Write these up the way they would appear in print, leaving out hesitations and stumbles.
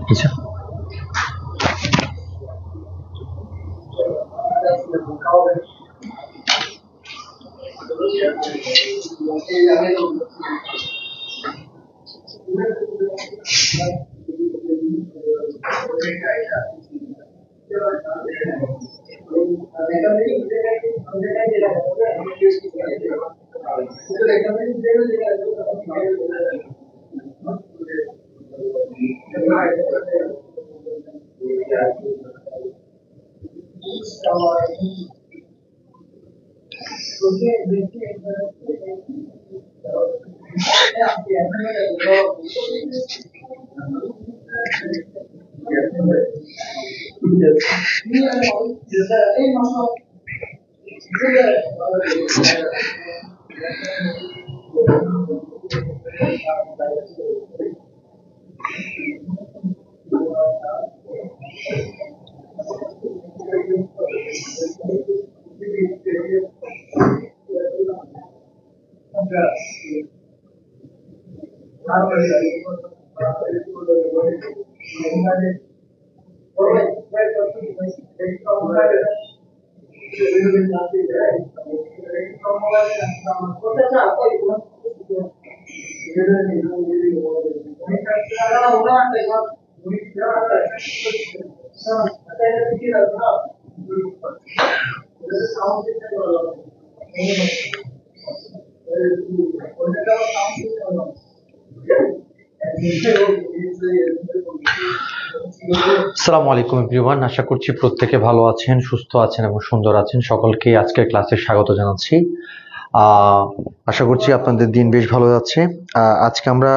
আচ্ছা আসসালামু আলাইকুম এভরিওয়ান, আশা করছি প্রত্যেকে ভালো আছেন, সুস্থ আছেন এবং সুন্দর আছেন। সকলকে আজকের ক্লাসে স্বাগত জানাচ্ছি। আশা করছি আপনাদের দিন বেশ ভালো যাচ্ছে। আজকে আমরা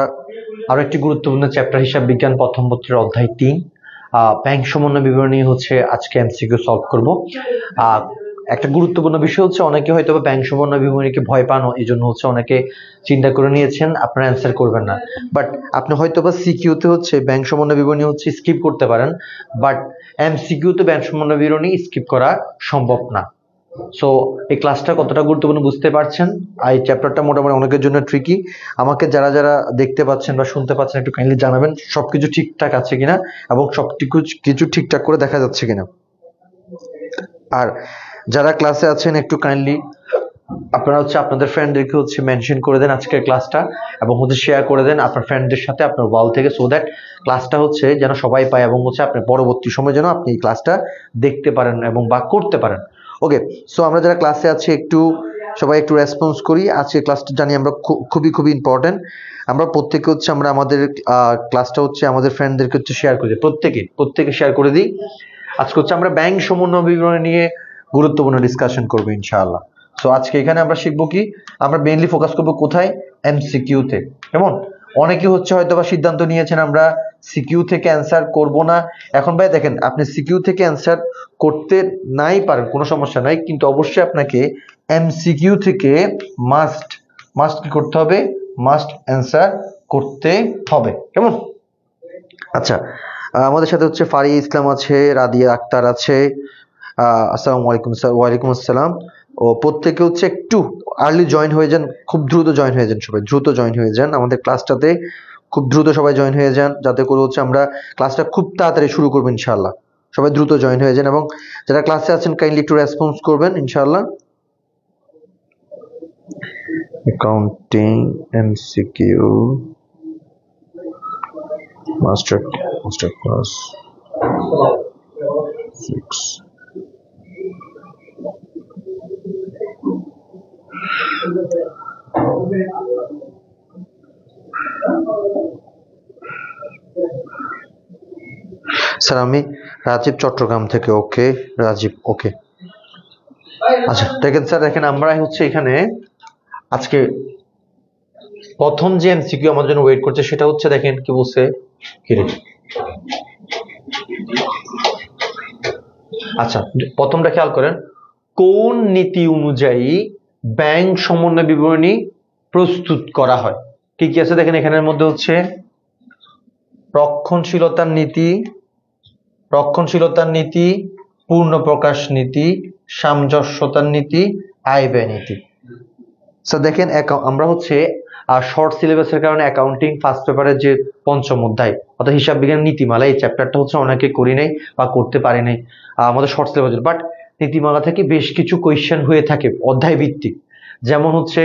আরো একটি গুরুত্বপূর্ণ চ্যাপ্টার হিসাব বিজ্ঞান প্রথম পত্রের অধ্যায় ৩ ব্যাংক সমন্বয় বিবরণী হচ্ছে আজকে এমসিকিউ সলভ করব। একটা গুরুত্বপূর্ণ বিষয় হচ্ছে অনেকে হয়তো ব্যাংক সমন্বয় বিবরণীকে ভয় পান, এই জন্য হচ্ছে অনেকে চিন্তা করে নিয়েছেন আপনারা অ্যান্সার করবেন না। বাট আপনি হয়তো বা সিকিউতে হচ্ছে ব্যাংক সমন্বয় বিবরণী হচ্ছে স্কিপ করতে পারেন, বাট এমসিকিউতে ব্যাংক সমন্বয় বিবরণী স্কিপ করা সম্ভব না। সো এই ক্লাসটা কতটা গুরুত্বপূর্ণ বুঝতে পারছেন। এই চ্যাপ্টারটা মোটামুটি অনেকের জন্য ট্রিকি। আমাকে যারা যারা দেখতে পাচ্ছেন বা শুনতে পাচ্ছেন একটু কাইন্ডলি জানাবেন সবকিছু ঠিকঠাক আছে কিনা এবং কিছু ঠিকঠাক করে দেখা যাচ্ছে কিনা। আর যারা ক্লাসে আছেন একটু কাইন্ডলি আপনারা হচ্ছে আপনাদের ফ্রেন্ডদেরকে হচ্ছে মেনশন করে দেন আজকের ক্লাসটা এবং হচ্ছে শেয়ার করে দেন আপনার ফ্রেন্ডদের সাথে আপনার ওয়াল থেকে, সো দ্যাট ক্লাসটা হচ্ছে যেন সবাই পায় এবং হচ্ছে আপনি পরবর্তী সময় যেন আপনি এই ক্লাসটা দেখতে পারেন এবং বা করতে পারেন। ওকে, সো আমরা যারা ক্লাসে আছি একটু সবাই একটু রেসপন্স করি। আজকে ক্লাসটা জানি আমরা খুবই ইম্পর্টেন্ট। আমরা প্রত্যেকে হচ্ছে আমরা আমাদের ক্লাসটা হচ্ছে আমাদের ফ্রেন্ডদেরকে হচ্ছে শেয়ার করে দিই, প্রত্যেকে শেয়ার করে দিই। আজকে হচ্ছে আমরা ব্যাংক সমন্বয় বিবরণী নিয়ে গুরুত্বপূর্ণ ডিসকাশন করবো ইনশাআল্লাহ। সো আজকে এখানে আমরা শিখবো কি, আমরা মেইনলি ফোকাস করবো কোথায়, এমসিকিউতে। কেমন অনেকে হচ্ছে হয়তো বা সিদ্ধান্ত নিয়েছেন আমরা সিকিউ থেকে অ্যান্সার করব না। এখন ভাই দেখেন, আপনি সিকিউ থেকে অ্যান্সার করতে নাই পারেন, কোনো সমস্যা নাই, কিন্তু অবশ্যই আপনাকে এমসিকিউ থেকে মাস্ট কি করতে হবে, মাস্ট অ্যান্সার করতে হবে। কেমন? আচ্ছা, আমাদের সাথে হচ্ছে ফারি ইসলাম আছে, রাদিয়া আক্তার আছে। আসসালামু আলাইকুম স্যার। ওয়ালাইকুম আসসালাম। ও প্রত্যেকে হচ্ছে একটু আর্লি জয়েন হয়ে যান, খুব দ্রুত জয়েন হয়ে যান, সবাই দ্রুত জয়েন হয়ে যান আমাদের ক্লাসটাতে, খুব দ্রুত সবাই জয়েন হয়ে যান, যাতে করে হচ্ছে আমরা ক্লাসটা খুব তাড়াতাড়ি শুরু করবো ইনশাআল্লাহ। সবাই দ্রুত জয়েন হয়ে যান এবং যারা ক্লাসে আছেন কাইন্ডলি একটু রেসপন্স করবেন ইনশাআল্লাহ। Accounting MCQ master class 6। Sir আমি রাজীব চট্টগ্রাম থেকে। ওকে রাজীব, ওকে আচ্ছা দেখেন স্যার, দেখেন আমরা হচ্ছে এখানে আজকে প্রথম যে এমসিকিউ আমাদের জন্য ওয়েট করছে সেটা হচ্ছে, দেখেন কি বলছে, আচ্ছা প্রথমটা খেয়াল করেন, কোন নীতি অনুযায়ী ব্যাংক সমন্বয় বিবরণী প্রস্তুত করা হয়। কি কি আছে দেখেন, এখানের মধ্যে হচ্ছে রক্ষণশীলতার নীতি, পূর্ণ প্রকাশ নীতি, সামঞ্জস্যতার নীতি, আয় ব্যয় নীতি। স্যার দেখেন আমরা হচ্ছে আর শর্ট সিলেবাসের কারণে অ্যাকাউন্টিং ফার্স্ট পেপারের যে পঞ্চম অধ্যায় অর্থাৎ হিসাব বিজ্ঞান নীতিমালা, এই চ্যাপ্টারটা হচ্ছে অনেকে করি নাই বা করতে পারি নাই আমাদের শর্ট সিলেবাসের। বাট নীতিমালা থেকে বেশ কিছু কোয়েশ্চেন হয়ে থাকে অধ্যায় ভিত্তিক, যেমন হচ্ছে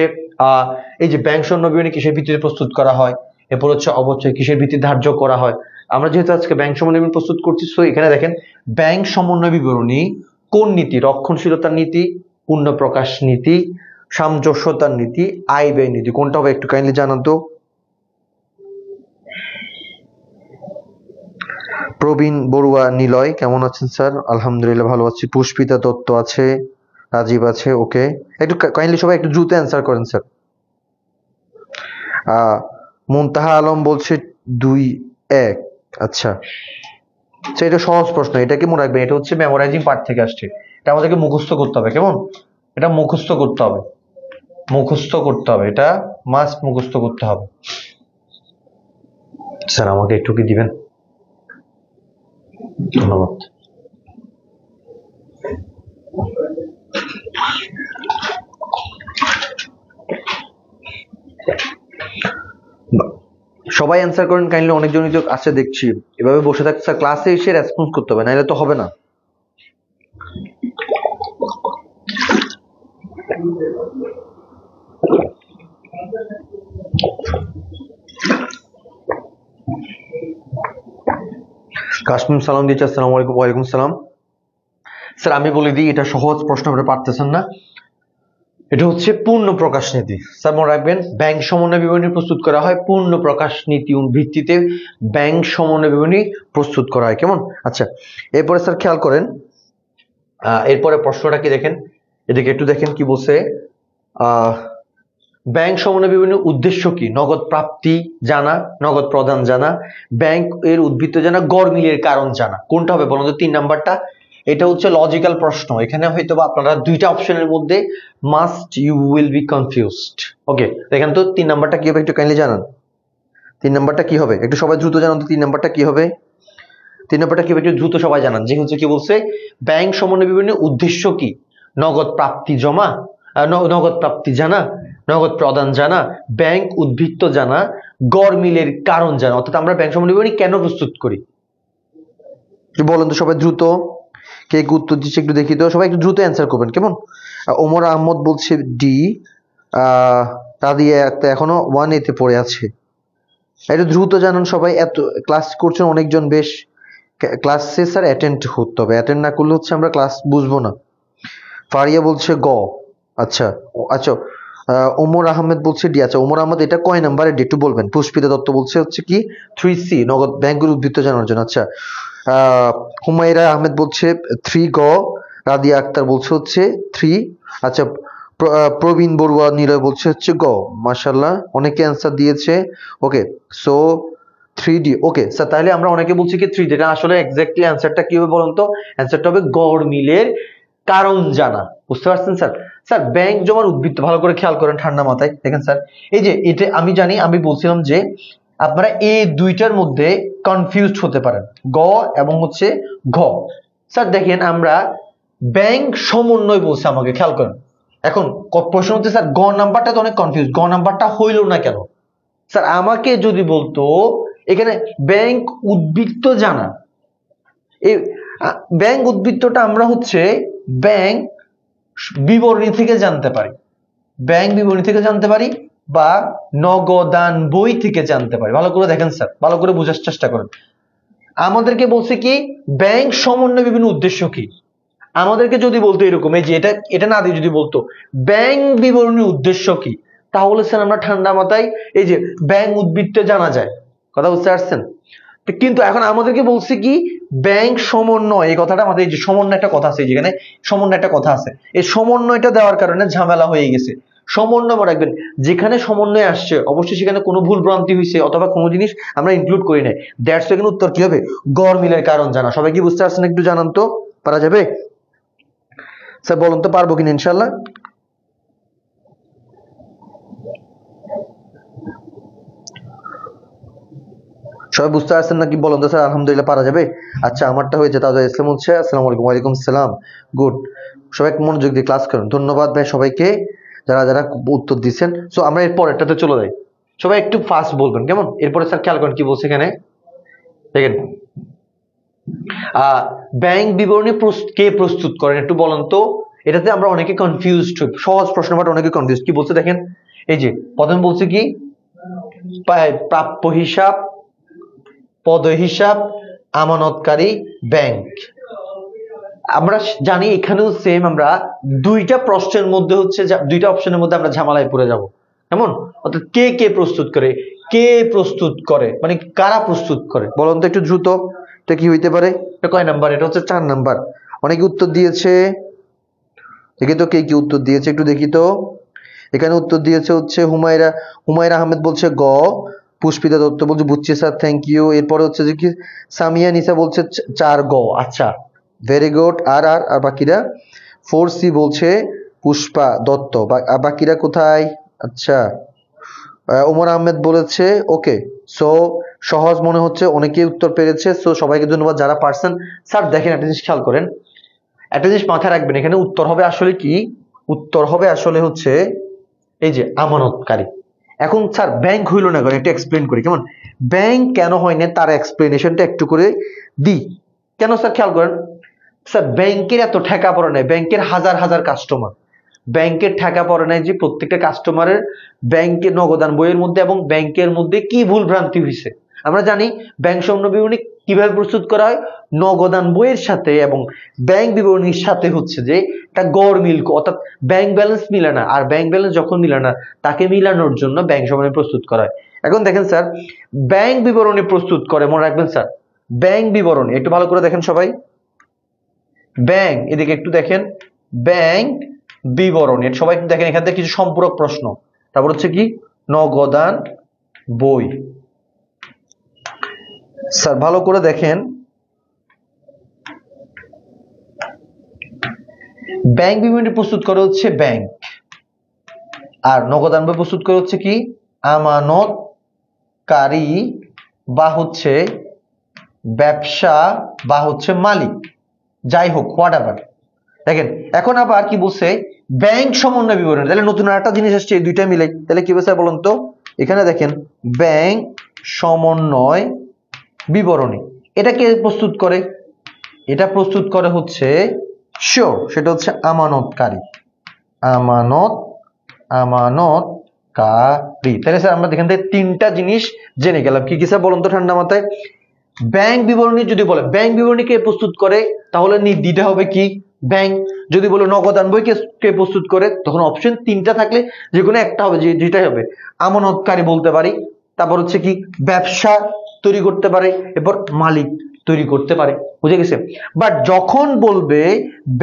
এই যে ব্যাংক সৈন্য বিবরণী কিসের ভিত্তিতে প্রস্তুত করা হয়, এরপর হচ্ছে অবশ্যই কিসের ভিত্তিতে ধার্য করা হয়। আমরা যেহেতু আজকে ব্যাংক সমন্বয় বিবরণী প্রস্তুত করছি, সো এখানে দেখেন ব্যাংক সমন্বয় বিবরণী কোন নীতি, রক্ষণশীলতার নীতি, পূর্ণ প্রকাশ নীতি, সামঞ্জস্যতার নীতি, আয় ব্যয় নীতি, কোনটা হবে একটু কাইন্ডলি জানান তো। প্রবীণ বড়ুয়া নিলয় কেমন আছেন স্যার? আলহামদুলিল্লাহ ভালো আছি। পুষ্পিতা দত্ত আছে, রাজীব আছে, ওকে। একটু কাইন্ডলি সবাই একটু দ্রুত অ্যান্সার করেন স্যার। মুনতাহা আলম বলছে 2-1। আচ্ছা, এটা সহজ প্রশ্ন, এটা কি মনে রাখবেন, এটা হচ্ছে মেমোরাইজিং পার্ট থেকে আসছে, এটা আমাদেরকে মুখস্থ করতে হবে। কেমন? এটা মুখস্থ করতে হবে, মুখস্থ করতে হবে, এটা মাস্ট মুখস্থ করতে হবে। স্যার আমাকে একটু কি দিবেন? ধন্যবাদ। সবাই অ্যান্সার করেন কাইন্ডলি, অনেকজনই তো আছে দেখছি। এভাবে বসে থাকতে স্যার, ক্লাসে এসে রেসপন্স করতে হবে, নাহলে তো হবে না। কাশ্মীর সালাম দিয়েছে, আসসালামু আলাইকুম। ওয়ালাইকুম সালাম। স্যার আমি বলে দিই, এটা সহজ প্রশ্ন, আপনারা পারতেছেন না। এটা হচ্ছে পূর্ণ প্রকাশ নীতি। স্যার মনে রাখবেন, ব্যাংক সমন্বয় বিবরণী প্রস্তুত করা হয় পূর্ণ প্রকাশ নীতি ভিত্তিতে, ব্যাংক সমন্বয় বিবরণী প্রস্তুত করা হয়। কেমন? আচ্ছা, এরপরে স্যার খেয়াল করেন, এরপরে প্রশ্নটা কি দেখেন, এদিকে একটু দেখেন কি বলছে। ব্যাংক সমন্বয় বিবরণীর উদ্দেশ্য কি? নগদ প্রাপ্তি জানা, নগদ প্রদান জানা, ব্যাংক এর উদ্বৃত্ত জানা, গড় মিলের কারণ জানা। কোনটা হবে বলুন তো? 3 নাম্বারটা। এটা হচ্ছে লজিক্যাল প্রশ্ন, এখানে হয়তো আপনারা দুইটা অপশনের মধ্যে must you will be confused. Okay, দেখেন তো 3 নাম্বারটা কি হবে একটু কাইন্ডলি জানান। 3 নাম্বারটা কি হবে একটু সবাই দ্রুত জানান তো। 3 নাম্বারটা কি হবে? 3 নাম্বারটা কি হবে একটু দ্রুত সবাই জানান। যে হচ্ছে কি বলছে, ব্যাংক সমন্বয় বিবরণীর উদ্দেশ্য কি? নগদ প্রাপ্তি জমা, নগদ প্রাপ্তি জানা, নগদ প্রদান জানা, ব্যাংক উদ্বৃত্ত জানা, গড় মিলের কারণ জানা। অর্থাৎ আমরা ব্যাংক সমন্বয় বিবরণী কেন প্রস্তুত করি বলেন তো সবাই দ্রুত। কে উত্তর দিচ্ছে একটু দেখি তো, সবাই একটু দ্রুত অ্যান্সার করবেন। কেমন? ওমর আহমদ বলছে ডি। তা দিয়ে এখনো 1A তে পড়ে আছে। একটু দ্রুত জানান সবাই, এত ক্লাস করছেন অনেকজন, বেশ ক্লাসে স্যার অ্যাটেন্ড করতে হবে, অ্যাটেন্ড না করলে হচ্ছে আমরা ক্লাস বুঝবো না। ফারিয়া বলছে গ। আচ্ছা আচ্ছা, ওমর আহমেদ বলছে ডি। আচ্ছা ওমর আহমেদ এটা কয় নাম্বারের ডি একটু বলবেন। পুষ্পিতা দত্ত বলছে হচ্ছে কি 3C, নগদ ব্যাংকের উদ্বৃত্ত জানার জন্য। আচ্ছা, হুমায়রা আহমেদ বলছে 3গ। রাদিয়া আক্তার বলছে হচ্ছে 3। আচ্ছা, প্রবীণ বড়ুয়া নিলয় বলছে হচ্ছে গ। মাশাআল্লাহ, অনেকে অ্যান্সার দিয়েছে। ওকে, সো 3D। ওকে স্যার, তাহলে আমরা অনেকে বলছি কি 3D, এটা আসলে এক্স্যাক্টলি অ্যান্সারটা কি হবে বলুন তো? অ্যান্সারটা হবে গড় মিলের কারণ জানা। বুঝতে পারছেন স্যার? স্যার ব্যাংক জমার উদ্বৃত্ত ভালো করে খেয়াল করেন ঠান্ডা মাথায়। দেখেন স্যার, এই যে এটা আমি জানি, আমি বলছিলাম যে আপনারা এই দুইটার মধ্যে কনফিউজড হতে পারেন, গ এবং হচ্ছে ঘ। স্যার দেখেন, আমরা ব্যাংক সমন্বয় বলছে আমাকে, খেয়াল করেন। এখন প্রশ্ন হচ্ছে স্যার গ নাম্বারটা তো অনেক কনফিউজ, গ নাম্বারটা হইল না কেন? স্যার আমাকে যদি বলতো এখানে ব্যাংক উদ্বৃত্ত জানা, এই ব্যাংক উদ্বৃত্তটা আমরা হচ্ছে ব্যাংক বিবরণী থেকে জানতে পারি, ব্যাংক বিবরণী থেকে জানতে পারি বা নগদান বই থেকে জানতে পারি। ভালো করে দেখেন স্যার, ভালো করে বোঝার চেষ্টা করেন। আমাদেরকে বলছে কি ব্যাংক সমন্বয় বিভিন্ন উদ্দেশ্য কি, আমাদেরকে যদি বলতো এরকম, এই যে এটা না দিয়ে যদি বলতো ব্যাংক বিবরণীর উদ্দেশ্য কি, তাহলে স্যার আমরা ঠান্ডা মাথায় এই যে ব্যাংক উদ্বৃত্ত জানা যায়। কথা বুঝতে পারছেন? কিন্তু এখন আমাদেরকে বলছে কি ব্যাংক সমন্বয়, এই কথাটা আমাদের, এই যে সমন্বয় একটা কথা আছে, যেখানে সমন্বয় একটা কথা আছে, এই সমন্বয়টা দেওয়ার কারণে ঝামেলা হয়ে গেছে। সমন্বয় মনে রাখবেন, যেখানে সমন্বয় আসছে অবশ্যই সেখানে কোনো ভুল ভ্রান্তি হয়েছে অথবা কোনো জিনিস আমরা ইনক্লুড করি নাই, দ্যাটস এখানে উত্তর কি হবে? গড় মিলের কারণ জানা। সবাই কি বুঝতে পারছেন একটু জানান তো, পারা যাবে? স্যার বলুন তো পারবো কিনা ইনশাল্লাহ। সবাই বুঝতে পারছেন নাকি বলুন তো স্যার? আলহামদুলিল্লাহ পারা যাবে। আচ্ছা, আমারটা হয়েছে। তাজা ইসলাম হচ্ছে আসসালামু আলাইকুম। ওয়ালাইকুম সালাম। গুড, সবাই মনোযোগ দিয়ে ক্লাস করুন। ধন্যবাদ ভাই সবাইকে যারা যারা উত্তর দিচ্ছেন। সো আমরা এর পরেরটাতে চলে যাই। সবাই একটু ফাস্ট বলবেন কেমন। এরপরে স্যার খেয়াল করেন কি বলছে এখানে, দেখেন ব্যাংক বিবরণী কে প্রস্তুত করেন একটু বলেন তো। এটাতে আমরা অনেকে কনফিউজড হই, সহজ প্রশ্ন বাট অনেকে কনফিউজ। কি বলছে দেখেন, এই যে প্রথমে বলছে কি প্রাপ্য হিসাব, পদ হিসাব, আমানতকারী, ব্যাংক। আমরা জানি এখানেও সেম, আমরা দুইটা প্রশ্নের মধ্যে হচ্ছে দুইটা অপশনের মধ্যে আমরা ঝামেলায় পড়ে যাব কেমন। অর্থাৎ কে কে প্রস্তুত করে, কে প্রস্তুত করে মানে কারা প্রস্তুত করে বলুন তো একটু দ্রুত। এটা কি হইতে পারে, এটা কয় নাম্বার, এটা হচ্ছে 4 নাম্বার। অনেকে উত্তর দিয়েছে, দেখি তো কে কি উত্তর দিয়েছে একটু দেখি তো। এখানে উত্তর দিয়েছে হচ্ছে হুমায়রা আহমেদ বলছে গ, পুষ্পিতা দত্ত বলছে বুঝছি স্যার থ্যাংক ইউ। এরপরে হচ্ছে যে কি সামিয়া নিসা বলছে 4 গ, আচ্ছা ভেরি গুড। আর আর আর বাকিরা 4C বলছে পুষ্পা দত্ত, বাকিরা কোথায়, আচ্ছা ওমর আহমেদ বলেছে ওকে। সো সহজ মনে হচ্ছে, অনেকেই উত্তর পেরেছে, সো সবাইকে ধন্যবাদ যারা পারছেন। স্যার দেখেন একটা জিনিস খেয়াল করেন, একটা জিনিস মাথায় রাখবেন, এখানে উত্তর হবে আসলে কি, উত্তর হবে আসলে হচ্ছে এই যে আমানতকারী। এখন স্যার ব্যাংক হইল না কেন একটু এক্সপ্লেন করি কেমন। ব্যাংক কেন হয় না তার এক্সপ্লেনেশনটা একটু করে দিই। কেন স্যার খেয়াল করেন, স্যার ব্যাংকের এত ঠেকা পড়ে নাই, ব্যাংকের হাজার হাজার কাস্টমার, ব্যাংকের ঠেকা পড়ে নাই যে প্রত্যেকটা কাস্টমারের ব্যাংকের নগদান বইয়ের মধ্যে এবং ব্যাংকের মধ্যে কি ভুল ভ্রান্তি হয়েছে। আমরা জানি ব্যাংক সম্পূর্ণ বিবরণী কিভাবে প্রস্তুত করা হয়, নগদান বইয়ের সাথে এবং ব্যাংক বিবরণীর সাথে হচ্ছে যে একটা গড় মিল, অর্থাৎ ব্যাংক ব্যালেন্স মিলে না, আর ব্যাংক ব্যালেন্স যখন মিলে না তাকে মিলানোর জন্য ব্যাংক সম্পূর্ণ প্রস্তুত করা হয়। এখন দেখেন স্যার ব্যাংক বিবরণী প্রস্তুত করে, মনে রাখবেন স্যার ব্যাংক বিবরণী একটু ভালো করে দেখেন সবাই, ব্যাংক এদিকে একটু দেখেন, ব্যাংক বিবরণী সবাই একটু দেখেন, এখান থেকে কিছু সম্পূরক প্রশ্ন। তারপর হচ্ছে কি নগদান বই, স্যার ভালো করে দেখেন, ব্যাংক বিবরণী প্রস্তুত করে হচ্ছে ব্যাংক, আর নগদান বই প্রস্তুত করে হচ্ছে কি আমানতকারী বা হচ্ছে ব্যবসা বা হচ্ছে মালিক, যাই হোক হোয়াট এভার। দেখেন এখন আবার কি বলছে ব্যাংক সমন্বয় বিবরণী, তাহলে নতুন আরেকটা জিনিস আসছে, এই দুইটা মিলে তাহলে কি বলছে বলুন তো। এখানে দেখেন ব্যাংক সমন্বয় বিবরণী, এটা কে প্রস্তুত করে, এটা প্রস্তুত করে হচ্ছে শিওর সেটা হচ্ছে আমানতকারী, আমানতকারী। তাহলে স্যার আমরা এখান থেকে তিনটা জিনিস জেনে গেলাম, কি কি স্যার বলুন তো ঠান্ডা মাথায়। ব্যাংক বিবরণী যদি বলে ব্যাংক বিবরণী কে প্রস্তুত করে তাহলে দিতে হবে কি ব্যাংক, যদি বলে নগদান বই কে প্রস্তুত করে তখন অপশন তিনটা থাকলে যে কোনো একটা হবে, যেটাই হবে। আমানতকারী বলতে পারি, তারপর হচ্ছে কি ব্যবসা তৈরি করতে পারে, এরপর মালিক তৈরি করতে পারে, বুঝে গেছে। বাট যখন বলবে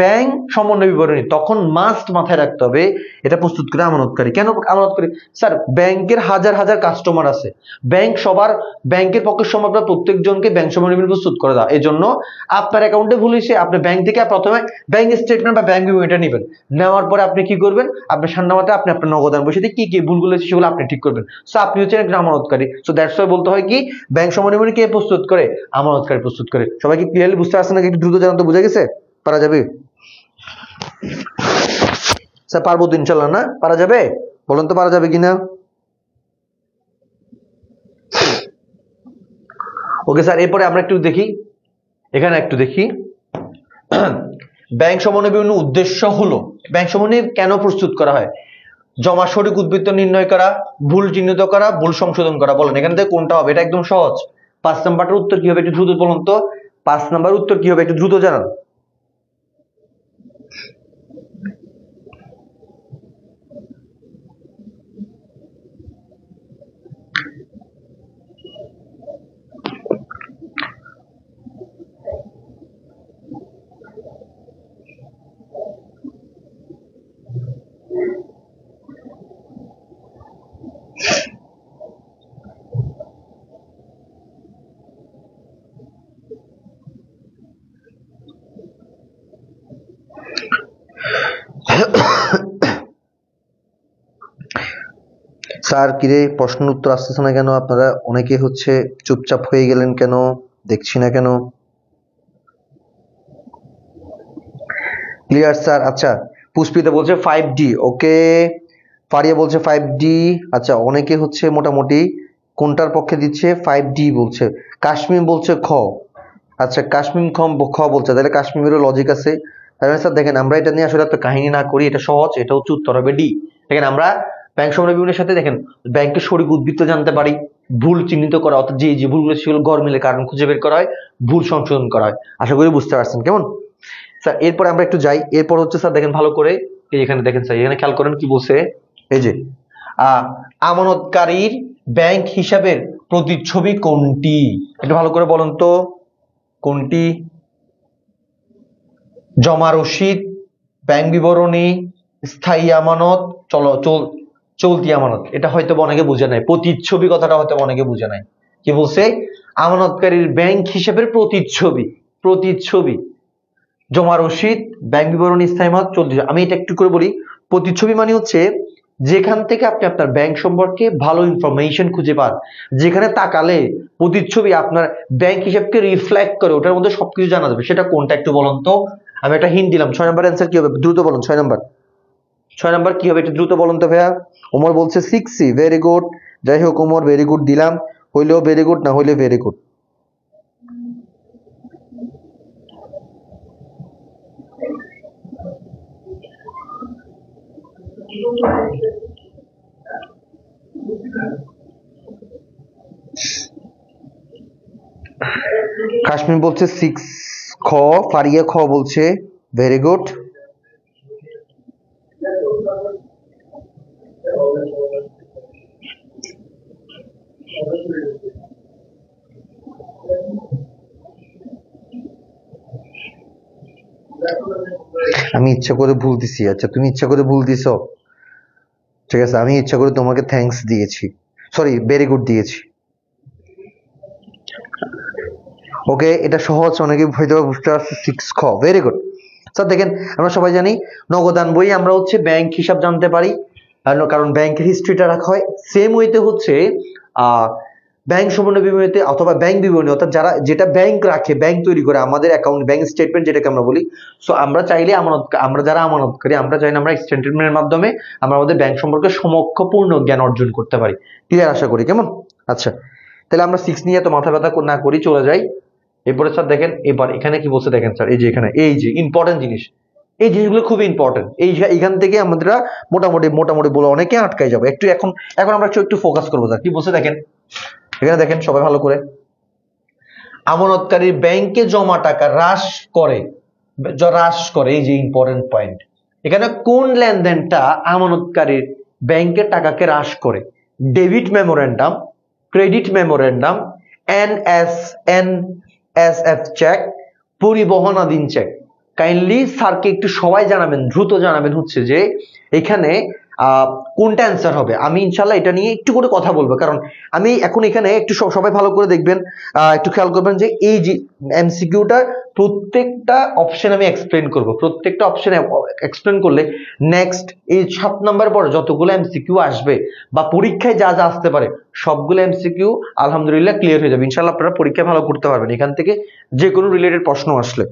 ব্যাংক সমন্বয় বিবরণী তখন মাস্ট মাথায় রাখতে হবে এটা প্রস্তুত করে আমানতকারী। কেন আমানতকারী স্যার, ব্যাংকের হাজার হাজার কাস্টমার আছে, ব্যাংকের পক্ষে সম্ভব না প্রত্যেকজনকে ব্যাংক সমন্বয় বিবরণী প্রস্তুত করে দেওয়া। এই জন্য আপনার অ্যাকাউন্টে ভুল হয়েছে, আপনি ব্যাংক থেকে প্রথমে ব্যাংক স্টেটমেন্ট বা ব্যাংক বিবরণীটা নেবেন, নেওয়ার পরে আপনি কি করবেন, আপনি সান্নামাতে আপনি আপনার নগদান বসে দিয়ে কি কি ভুলগুলো হয়েছে সেগুলো আপনি ঠিক করবেন। সো আপনি হচ্ছেন একজন আমানতকারী। সো দ্যাটস ওয়াই বলতে হয় কি ব্যাংক সমন্বয় বিবরণী কে প্রস্তুত করে, আমানতকারী প্রস্তুত করে। সবাই কি ক্লিয়ারলি বুঝতে পারছেন নাকি, একটু দ্রুত জানান তো, বুঝে গেছে, পারা যাবে স্যার? পারবো তো ইনশাল্লাহ, না পারা যাবে, বলুন তো পারা যাবে কিনা। ওকে স্যার, এরপরে আমরা একটু দেখি, এখানে একটু দেখি ব্যাংক সমন্বয় বিবরণীর উদ্দেশ্য হলো ব্যাংক সমন্বয় কেন প্রস্তুত করা হয়, জমা সঠিক উদ্বৃত্ত নির্ণয় করা, ভুল চিহ্নিত করা, ভুল সংশোধন করা। বলেন এখান থেকে কোনটা হবে, এটা একদম সহজ। 5 নাম্বারটার উত্তর কি হবে একটু দ্রুত বলুন তো, 5 নাম্বার উত্তর কি হবে একটু দ্রুত জানান। স্যার কিরে প্রশ্নের উত্তর আসতেছে না কেন, আপনারা অনেকে হচ্ছে চুপচাপ হয়ে গেলেন কেন, দেখছি না কেন। ক্লিয়ার স্যার, আচ্ছা পুষ্পিতা বলছে 5D, ওকে ফারিয়া বলছে 5D। আচ্ছা, অনেকে হচ্ছে মোটামুটি কোনটার পক্ষে দিচ্ছে, 5D বলছে। কাশ্মীর বলছে খ। আচ্ছা, কাশ্মীর খ বলছে, তাহলে কাশ্মীরেরও লজিক আছে। তাহলে স্যার দেখেন, আমরা এটা নিয়ে আসলে একটা কাহিনী না করি, এটা সহজ, এটা হচ্ছে উত্তর হবে ডি। দেখেন, আমরা ব্যাংক সমন্বয় বিবরণীর সাথে দেখেন ব্যাংকের শরিক উদ্বৃত্ত জানতে পারি, ভুল চিহ্নিত করা, অর্থাৎ যে যে ভুলগুলো সেগুলো গরমিলের কারণ খুঁজে বের করা হয়, ভুল সংশোধন করা হয়। আশা করি বুঝতে পারছেন। কেমন স্যার, এরপরে আমরা একটু যাই। এরপর হচ্ছে স্যার দেখেন ভালো করে, এই এখানে দেখেন স্যার, এখানে খেয়াল করেন কি বলছে, এই যে আমানতকারীর ব্যাংক হিসাবের প্রতিচ্ছবি কোনটি, একটু ভালো করে বলুন তো কোনটি? জমা রসিদ, ব্যাংক বিবরণী, স্থায়ী আমানত, চলতি আমানত। এটা হয়তো অনেকে বুঝে নাই, প্রতিচ্ছবি কথাটা হয়তো অনেকে বুঝে নাই। কি বলছে? আমানতকারীর ব্যাংক হিসাবের প্রতিচ্ছবি, প্রতিচ্ছবি, জমা রসিদ, ব্যাংক বিবরণী, স্থায়ী আমানত, চলতি। আমি এটা একটু করে বলি। প্রতিচ্ছবি মানে হচ্ছে যেখান থেকে আপনি আপনার ব্যাংক সম্পর্কে ভালো ইনফরমেশন খুঁজে পান, যেখানে তাকালে প্রতিচ্ছবি আপনার ব্যাংক হিসাবকে রিফ্লেক্ট করে, ওটার মধ্যে সবকিছু জানা যাবে। সেটা কোনটা একটু বলুন তো। আমি একটা হিন্ট দিলাম, 6 নম্বর অ্যান্সার কি হবে, দ্রুত বলুন। 6 নম্বর কি হবে, একটু দ্রুত বলুন তো ভাইয়া। ওমর বলছে 6C, ভেরি গুড। যাই হোক ওমর, ভেরি গুড দিলাম, হইলেও ভেরি গুড, না হইলে ভেরি গুড। কাশ্মীর বলছে 6 খ, ফারিয়া খ বলছে, ভেরি গুড। আমি ইচ্ছা করে ভুল দিছি। আচ্ছা, তুমি ইচ্ছা করে ভুল দিছো, ঠিক আছে, আমি ইচ্ছা করে তোমাকে থ্যাঙ্কস দিয়েছি, সরি ভেরি গুড দিয়েছি। ওকে, এটা সহজ, অনেকে হয়তো বুঝতে পারছে। 6 খ, ভেরি গুড। স্যার দেখেন, আমরা সবাই জানি নগদান বই আমরা হচ্ছে ব্যাংক হিসাব জানতে পারি, কারণ ব্যাংকের হিস্ট্রিটা রাখা হয়। সেম ওয়েতে হচ্ছে ব্যাংক সমন্বয় বিবরণীতে অথবা ব্যাংক বিবরণী, অর্থাৎ যারা যেটা ব্যাংক রাখে, ব্যাংক তৈরি করে, আমাদের অ্যাকাউন্ট ব্যাংক স্টেটমেন্ট যেটাকে আমরা বলি। সো আমরা চাইলে আমরা যারা আমানতকারী, আমরা চাইলে আমরা স্টেটমেন্টের মাধ্যমে আমরা আমাদের ব্যাংক সম্পর্কে সমক্ষপূর্ণ জ্ঞান অর্জন করতে পারি। ক্লিয়ার আশা করি। কেমন? আচ্ছা, তাহলে আমরা 6 নিয়ে তো মাথা ব্যথা না করি, চলে যাই। এরপরে স্যার দেখেন, এবার এখানে কি বলছে দেখেন স্যার, এই যে এখানে এই যে ইম্পর্টেন্ট জিনিস, এই জিনিসগুলো খুবই ইম্পর্টেন্ট। এখান থেকে আমরা মোটামুটি মোটামুটি বলে অনেকে আটকাই যাবে। একটু এখন এখন আমরা একটু ফোকাস করবো স্যার। কি বলছে দেখেন, এখানে দেখেন সবাই ভালো করে। আমানতকারীর ব্যাংকে জমা টাকা হ্রাস করে, এই যে ইম্পর্টেন্ট পয়েন্ট। এখানে কোন লেনদেনটা আমানতকারীর ব্যাংকের টাকাকে হ্রাস করে? Debit memorandum, credit memorandum, NSF cheque, পরিবহনাধীন চেক। কাইন্ডলি স্যারকে একটু সবাই জানাবেন, দ্রুত জানাবেন হচ্ছে যে এখানে কোনটা অ্যান্সার হবে। আমি ইনশাল্লাহ এটা নিয়ে একটু করে কথা বলবো, কারণ আমি এখন এখানে একটু সবাই ভালো করে দেখবেন, একটু খেয়াল করবেন যে এই যে এমসিকিউটা প্রত্যেকটা অপশন আমি এক্সপ্লেন করব। প্রত্যেকটা অপশন এক্সপ্লেন করলে নেক্সট এই 7 নাম্বার পর যতগুলো এমসিকিউ আসবে বা পরীক্ষায় যা যা আসতে পারে সবগুলো এমসিকিউ আলহামদুলিল্লাহ ক্লিয়ার হয়ে যাবে। ইনশাল্লাহ আপনারা পরীক্ষা ভালো করতে পারবেন এখান থেকে, যে কোনো রিলেটেড প্রশ্ন আসলে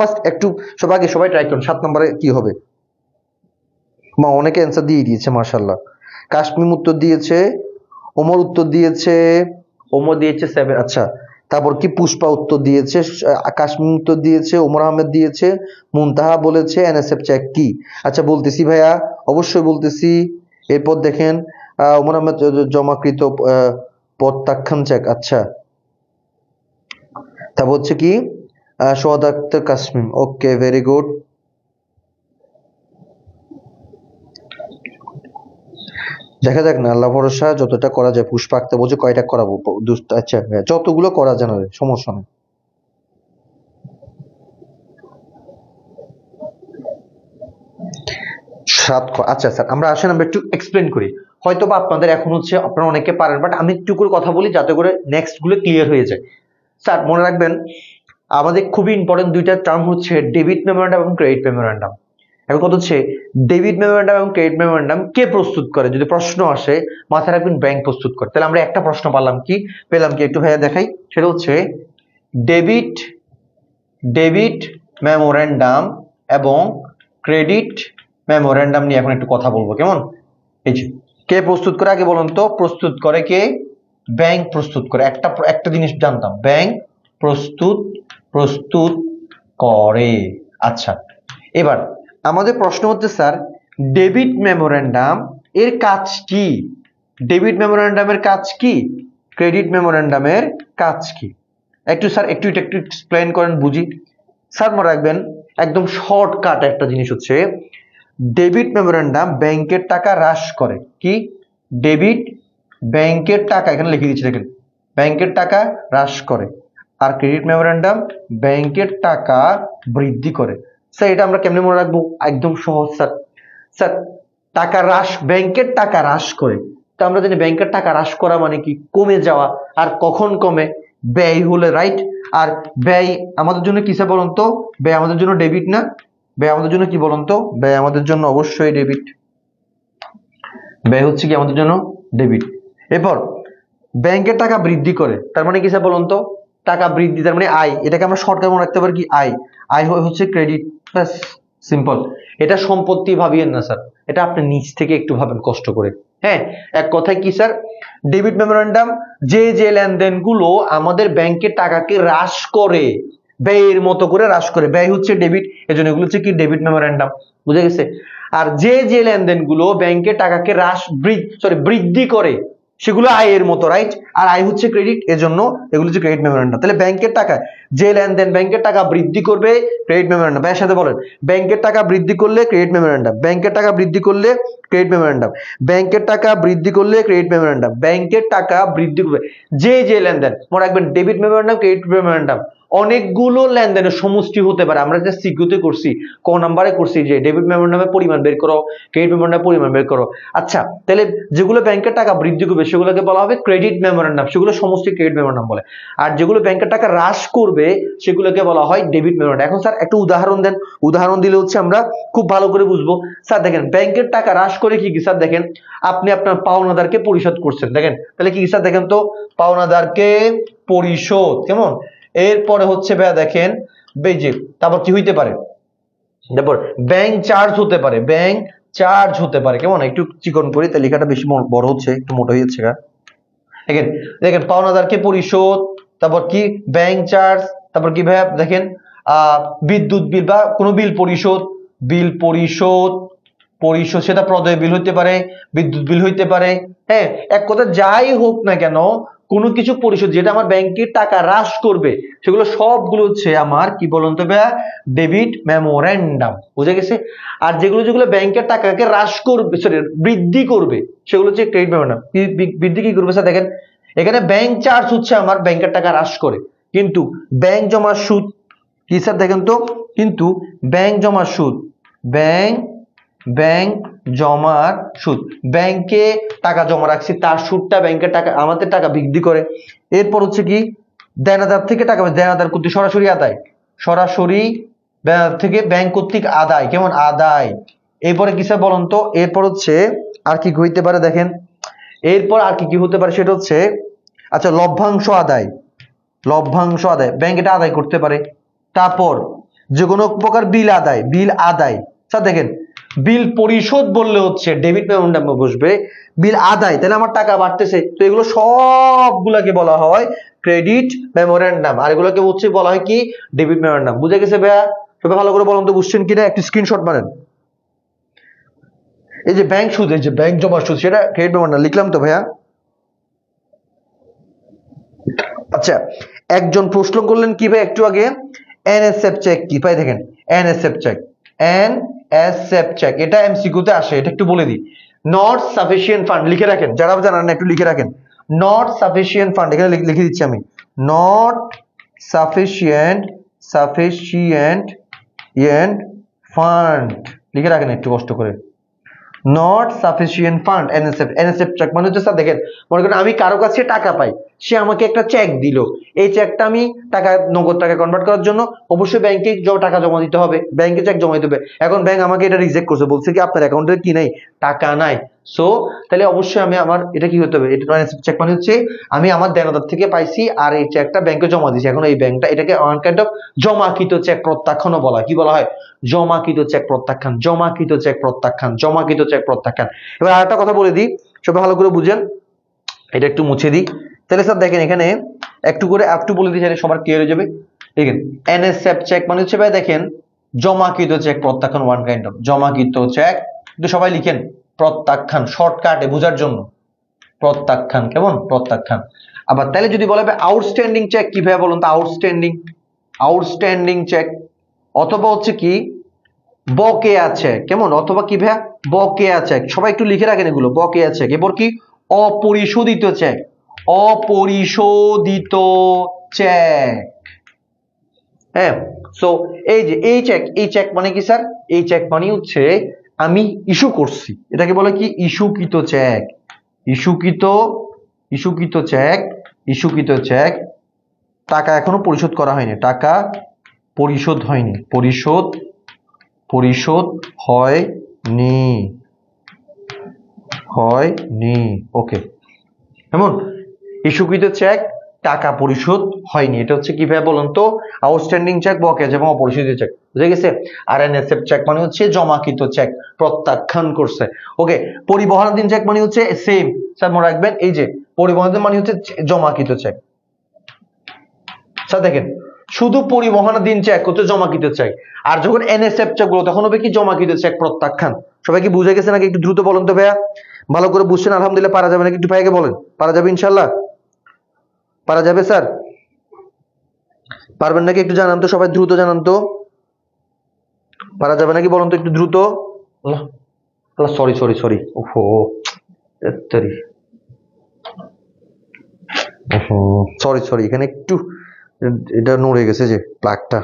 বাস একটু সবাই ট্রাই করুন। 7 নম্বরে কি হবে? মা অনেকে অ্যান্সার দিয়ে দিয়েছে মাশাআল্লাহ। কাশ্মীর উত্তর দিয়েছে, ওমর উত্তর দিয়েছে, ওমর দিয়েছে 7। আচ্ছা, তারপর কি পুষ্পা উত্তর দিয়েছে, কাশ্মীর উত্তর দিয়েছে, ওমর আহমেদ দিয়েছে, মুনতাহা বলেছে এনএসএফ চেক কি। আচ্ছা বলতেছি ভাইয়া, অবশ্যই বলতেছি। এরপর দেখেন ওমর আহমেদ জমাকৃত প্রত্যাখ্যান চেক। আচ্ছা, তারপর হচ্ছে কি সোহাদ আক্তার কাশ্মীর। ওকে, ভেরি গুড। দেখা যাক না, আল্লাহ ভরসা, যতটা করা যায়। পুষ্পা আক্তার বলছে কয়টা করাবো? আচ্ছা যতগুলো করা যায় না, সমস্যা নেই। আচ্ছা স্যার, আমরা আসেন আমরা একটু এক্সপ্লেন করি। হয়তো বা আপনাদের এখন হচ্ছে আপনারা অনেকে পারেন, বাট আমি একটু করে কথা বলি যাতে করে নেক্সট গুলো ক্লিয়ার হয়ে যায়। স্যার মনে রাখবেন, আমাদের খুবই ইম্পর্টেন্ট দুইটা টার্ম হচ্ছে ডেবিট মেমোরেন্ডাম এবং ক্রেডিট মেমোরেন্ডাম। এখন কথা হচ্ছে ডেবিট মেমোরেন্ডাম এবং ক্রেডিট মেমোরেন্ডাম কে প্রস্তুত করে? যদি প্রশ্ন আসে মাথায় রাখবেন ব্যাংক প্রস্তুত করে। তাহলে আমরা একটা প্রশ্ন পেলাম কি একটু ভাইয়া দেখাই। সেটা হচ্ছে ডেবিট মেমোরেন্ডাম এবং ক্রেডিট মেমোরেন্ডাম নিয়ে এখন একটু কথা বলবো। কেমন? এই যে কে প্রস্তুত করে আগে বলুন তো, প্রস্তুত করে কে? ব্যাংক প্রস্তুত করে। একটা জিনিস জানতাম, ব্যাংক প্রস্তুত প্রস্তুত করে। আচ্ছা, এবার আমাদের প্রশ্ন হচ্ছে স্যার ডেবিট মেমোরেন্ডাম এর কাজ কি? ডেবিট মেমোরেন্ডামের কাজ কি, ক্রেডিট মেমোরেন্ডামের কাজ কি? একটু স্যার একটু এক্সপ্লেইন করেন বুঝি। স্যার মনে রাখবেন একদম শর্টকাট একটা জিনিস হচ্ছে ডেবিট মেমোরেন্ডাম ব্যাংকের টাকা হ্রাস করে। কি? ডেবিট ব্যাংকের টাকা, এখানে লিখে দিচ্ছি দেখেন, ব্যাংকের টাকা হ্রাস করে। আর ক্রেডিট মেমোরেন্ডাম ব্যাংকের টাকা বৃদ্ধি করে। স্যার এটা আমরা কেমনে মনে রাখবো? একদম সহজ স্যার। স্যার টাকা হ্রাস, ব্যাংকের টাকা হ্রাস করে, তো আমরা জানি ব্যাংকের টাকা হ্রাস করা মানে কি? কমে যাওয়া। আর কখন কমে? ব্যয় হলে, রাইট? আর ব্যয় আমাদের জন্য কিসে বলুন তো? ব্যয় আমাদের জন্য ডেবিট না? ব্যয় আমাদের জন্য কি বলুন তো? ব্যয় আমাদের জন্য অবশ্যই ডেবিট। ব্যয় হচ্ছে কি আমাদের জন্য? ডেবিট। এরপর ব্যাংকের টাকা বৃদ্ধি করে, তার মানে কিসে বলুন তো? টাকা বৃদ্ধি, তার মানে আয়। এটাকে আমরা শর্টকাট মনে রাখতে পারি কি? আয়। আয় হচ্ছে ক্রেডিট। ব্যাস, সিম্পল। এটা সম্পত্তি ভাবিয়েন না স্যার, এটা আপনি নিজ থেকে একটু ভাবেন কষ্ট করে। হ্যাঁ, এক কথায় কি স্যার, ডেবিট মেমোরেন্ডাম যে লেনদেনগুলো আমাদের ব্যাংকের টাকাকে হ্রাস করে, ব্যয়ের মতো করে হ্রাস করে, ব্যয় হচ্ছে ডেবিট, এজন্য এগুলো হচ্ছে কি? Debit memorandum. বুঝে গেছে? আর যে লেনদেনগুলো ব্যাংকের টাকাকে বৃদ্ধি করে, সেগুলো আয়ের মতো, রাইট? আর আয় হচ্ছে ক্রেডিট, এজন্য এগুলো হচ্ছে ক্রেডিট মেমোরেন্ডাম। তাহলে ব্যাংকের টাকা যে লেনদেন ব্যাংকের টাকা বৃদ্ধি করবে, ক্রেডিট মেমোরেন্ডাম। ভাইয়ের সাথে বলেন, ব্যাংকের টাকা বৃদ্ধি করলে ক্রেডিট মেমোরেন্ডাম, ব্যাংকের টাকা বৃদ্ধি করলে ক্রেডিট মেমোরেন্ডাম, ব্যাংকের টাকা বৃদ্ধি করলে ক্রেডিট মেমোরেন্ডাম, ব্যাংকের টাকা বৃদ্ধি করবে যে লেনদেন। মনে রাখবেন ডেবিট মেমোরেন্ডাম, ক্রেডিট মেমোরেন্ডাম অনেকগুলো লেনদেনের সমষ্টি হতে পারে। আমরা যে সিকিউতে করছি, ক নাম্বারে করছি যে ডেবিট মেমোরেন্ডামের পরিমাণ বের করো, ক্রেডিট মেমোরেন্ডামের পরিমাণ বের করো। আচ্ছা, তাহলে যেগুলো ব্যাংকের টাকা বৃদ্ধি করবে সেগুলোকে বলা হবে ক্রেডিট মেমোরেন্ডাম, সেগুলো সমষ্টি ক্রেডিট মেমোরেন্ডাম বলে। আর যেগুলো ব্যাংকের টাকা হ্রাস করবে সেগুলোকে বলা হয় ডেবিট মেমোরেন্ডাম। এখন স্যার একটু উদাহরণ দেন, উদাহরণ দিলে হচ্ছে আমরা খুব ভালো করে বুঝবো। স্যার দেখেন ব্যাংকের টাকা হ্রাস করে কি কি? স্যার দেখেন আপনি আপনার পাওনাদারকে পরিশোধ করছেন, দেখেন তাহলে কি স্যার? দেখেন তো, পাওনাদারকে পরিশোধ, কেমন? এরপরে হচ্ছে ভাইয়া দেখেন বেজে, তারপর কি হইতে পারে? তারপর ব্যাংক চার্জ হতে পারে, ব্যাংক চার্জ হতে পারে, কেমন? একটু চিকন করি, তাই লেখাটা বেশি বড় হচ্ছে, একটু মোটা হয়ে যাচ্ছে। দেখেন দেখেন পাওনাদারকে পরিশোধ, তারপর কি? ব্যাংক চার্জ, তারপর কি ভাইয়া দেখেন বিদ্যুৎ বিল বা কোনো বিল পরিশোধ, বিল পরিশোধ, পরিশোধ সেটা প্রদেয় বিল হইতে পারে, বিদ্যুৎ বিল হইতে পারে। হ্যাঁ, এক কথা যাই হোক না কেন, কোনো কিছু পরিশোধ যেটা আমার ব্যাংকের টাকা হ্রাস করবে, সেগুলো সবগুলো হচ্ছে আমার কি বলুন তো ভাইয়া? Debit memorandum. বুঝে গেছে? আর যেগুলো ব্যাংকের টাকাকে হ্রাস করবে, সরি বৃদ্ধি করবে, সেগুলো হচ্ছে ক্রেডিট মেমোরেন্ডাম। বৃদ্ধি কি করবে স্যার? দেখেন এখানে ব্যাংক চার্জ হচ্ছে আমার ব্যাংকের টাকা হ্রাস করে, কিন্তু ব্যাংক জমা সুদ কি স্যার? দেখেন তো, কিন্তু ব্যাংক জমা সুদ, ব্যাংক জমার সুদ, ব্যাংকে টাকা জমা রাখছি তার সুদটা ব্যাংকের টাকা আমাদের টাকা বৃদ্ধি করে। এরপর হচ্ছে কি? দেনাদার থেকে টাকা, দেনাদার কর্তৃক সরাসরি আদায়, সরাসরি দেনাদার থেকে ব্যাংক কর্তৃক আদায়, কেমন? আদায়। এরপরে কি স্যার বলুন তো? এরপর হচ্ছে আর কি হইতে পারে দেখেন, এরপর আর কি হতে পারে সেটা হচ্ছে, আচ্ছা লভ্যাংশ আদায়, লভ্যাংশ আদায় ব্যাংক এটা আদায় করতে পারে। তারপর যে কোনো প্রকার বিল আদায়, বিল আদায়। স্যার দেখেন বিল পরিশোধ বললে হচ্ছে ডেবিট মেমোরেন্ডামে বসবে, বিল আদায় তাহলে আমার টাকা বাড়তেছে, তো এগুলো সবগুলাকে বলা হয় ক্রেডিট মেমোরেন্ডাম, আর এগুলোকে হচ্ছে বলা হয় কি? Debit memorandum. বুঝে গেছে ভাইয়া? সবাই ভালো করে বলুন তো, বুঝছেন কিনা? একটি স্ক্রিনশট মারেন। এই যে ব্যাংক সুদ, এই যে ব্যাংক জমা সুদ, সেটা ক্রেডিট মেমোরেন্ডাম লিখলাম তো ভাইয়া? আচ্ছা, একজন প্রশ্ন করলেন কি ভাই একটু আগে, এনএসএফ চেক কি? ভাই দেখেন এনএসএফ চেক, এনএসএফ চেক এটা এমসিকিউতে আসে, এটা একটু বলে দিই। নট সাফিসিয়েন্ট ফান্ড, লিখে রাখেন, যারা জানেন না একটু লিখে রাখেন। নট সাফিসিয়েন্ট ফান্ড, এখানে লিখে দিচ্ছি আমি, নট সাফিসিয়েন্ট, ফান্ড লিখে রাখেন একটু কষ্ট করে। Not sufficient fund, NSF, NSF cheque মানে হচ্ছে স্যার দেখেন, মনে করেন আমি কারো কাছে টাকা পাই, সে আমাকে একটা চেক দিল, এই চেকটা আমি টাকা নগদ টাকা কনভার্ট করার জন্য অবশ্যই ব্যাংকে টাকা জমা দিতে হবে, ব্যাংকে চেক জমা দিতে হবে। এখন ব্যাংক আমাকে এটা রিজেক্ট করছে, বলছে কি আপনার অ্যাকাউন্টে কি নাই, টাকা নাই। সো তাহলে অবশ্যই আমি আমার এটা কি হতে হবে, এটা চেক মানে হচ্ছে আমি আমার দেনদার থেকে পাইছি আর এই চেকটা ব্যাংকে জমা দিয়েছি। এখন এই ব্যাংকটা এটাকে ওয়ান কাইন্ড অফ জমাকৃত চেক প্রত্যাখ্যানও বলা হয়। কি বলা হয়? জমাকৃত চেক প্রত্যাখ্যান, জমাকৃত চেক প্রত্যাখ্যান, জমাকৃত চেক প্রত্যাখ্যান। এবার আরেকটা কথা বলে দিই, সবাই ভালো করে বুঝেন, এটা একটু মুছে দিই। তাহলে স্যার দেখেন এখানে একটু করে একটু বলে দিই, সবার ক্লিয়ার হয়ে যাবে। দেখেন এনএসএফ চেক মানে হচ্ছে ভাই দেখেন জমাকৃত চেক প্রত্যাখ্যান, ওয়ান কাইন্ড অফ জমাকৃত চেক। একটু সবাই লিখেন প্রত্যাখ্যান, শর্টকাটে বোঝার জন্য প্রত্যাখ্যান, কেমন? প্রত্যাখ্যান। আবার তাহলে যদি বলা হবে আউটস্ট্যান্ডিং চেক, কি ভাবে বলুন তো? আউটস্ট্যান্ডিং, আউটস্ট্যান্ডিং চেক অথবা হচ্ছে কি বকেয়া চেক, কেমন? অথবা কি ভাইয়া? বকেয়া চেক। সবাই একটু লিখে রাখেন এগুলো, বকেয়া চেক। এরপর কি? অপরিশোধিত চেক, অপরিশোধিত চেক। হ্যাঁ, সো এই যে এই চেক, এই চেক মানে কি স্যার? এই চেক মানে হচ্ছে আমি ইস্যু করছি, এটাকে বলে কি? ইস্যুকৃত চেক। ইস্যুকৃত, ইস্যুকৃত চেক, ইস্যুকৃত চেক। টাকা এখনো পরিশোধ করা হয়নি, টাকা পরিশোধ হয়নি, পরিশোধ, পরিশোধ হয়নি, হয়নি। ওকে, কেমন? ইস্যুকৃত চেক, টাকা পরিশোধ হয়নি, এটা হচ্ছে কিভাবে বলুন তো? আউটস্ট্যান্ডিং চেক, বকেয়া এবং অপরিশোধিত চেক। বুঝে গেছে? আর এনএসএফ চেক মানে হচ্ছে জমাকৃত চেক প্রত্যাখ্যান করছে। ওকে, পরিবহনাধীন চেক মানে হচ্ছে সেম স্যার, মনে রাখবেন এই যে পরিবহনাধীন মানে হচ্ছে জমাকৃত চেক। স্যার দেখেন শুধু পরিবহনাধীন চেক হচ্ছে জমাকৃত চেক, আর যখন এনএসএফ চেক গুলো তখন হবে কি? জমাকৃত চেক প্রত্যাখ্যান। সবাই কি বুঝে গেছে নাকি? একটু দ্রুত বলুন তো ভাইয়া, ভালো করে বুঝছেন? আলহামদুলিল্লাহ। পারা যাবে নাকি? একটু ভাইকে বলেন পারা যাবে ইনশাল্লাহ। পারা যাবে স্যার? পারবেন নাকি একটু জানান তো, সবাই দ্রুত জানান তো, পারা যাবে নাকি বলুন তো একটু দ্রুত। সরি সরি সরি, ওহো সরি সরি, এখানে একটু এটা নড়ে গেছে যে প্লাগটা,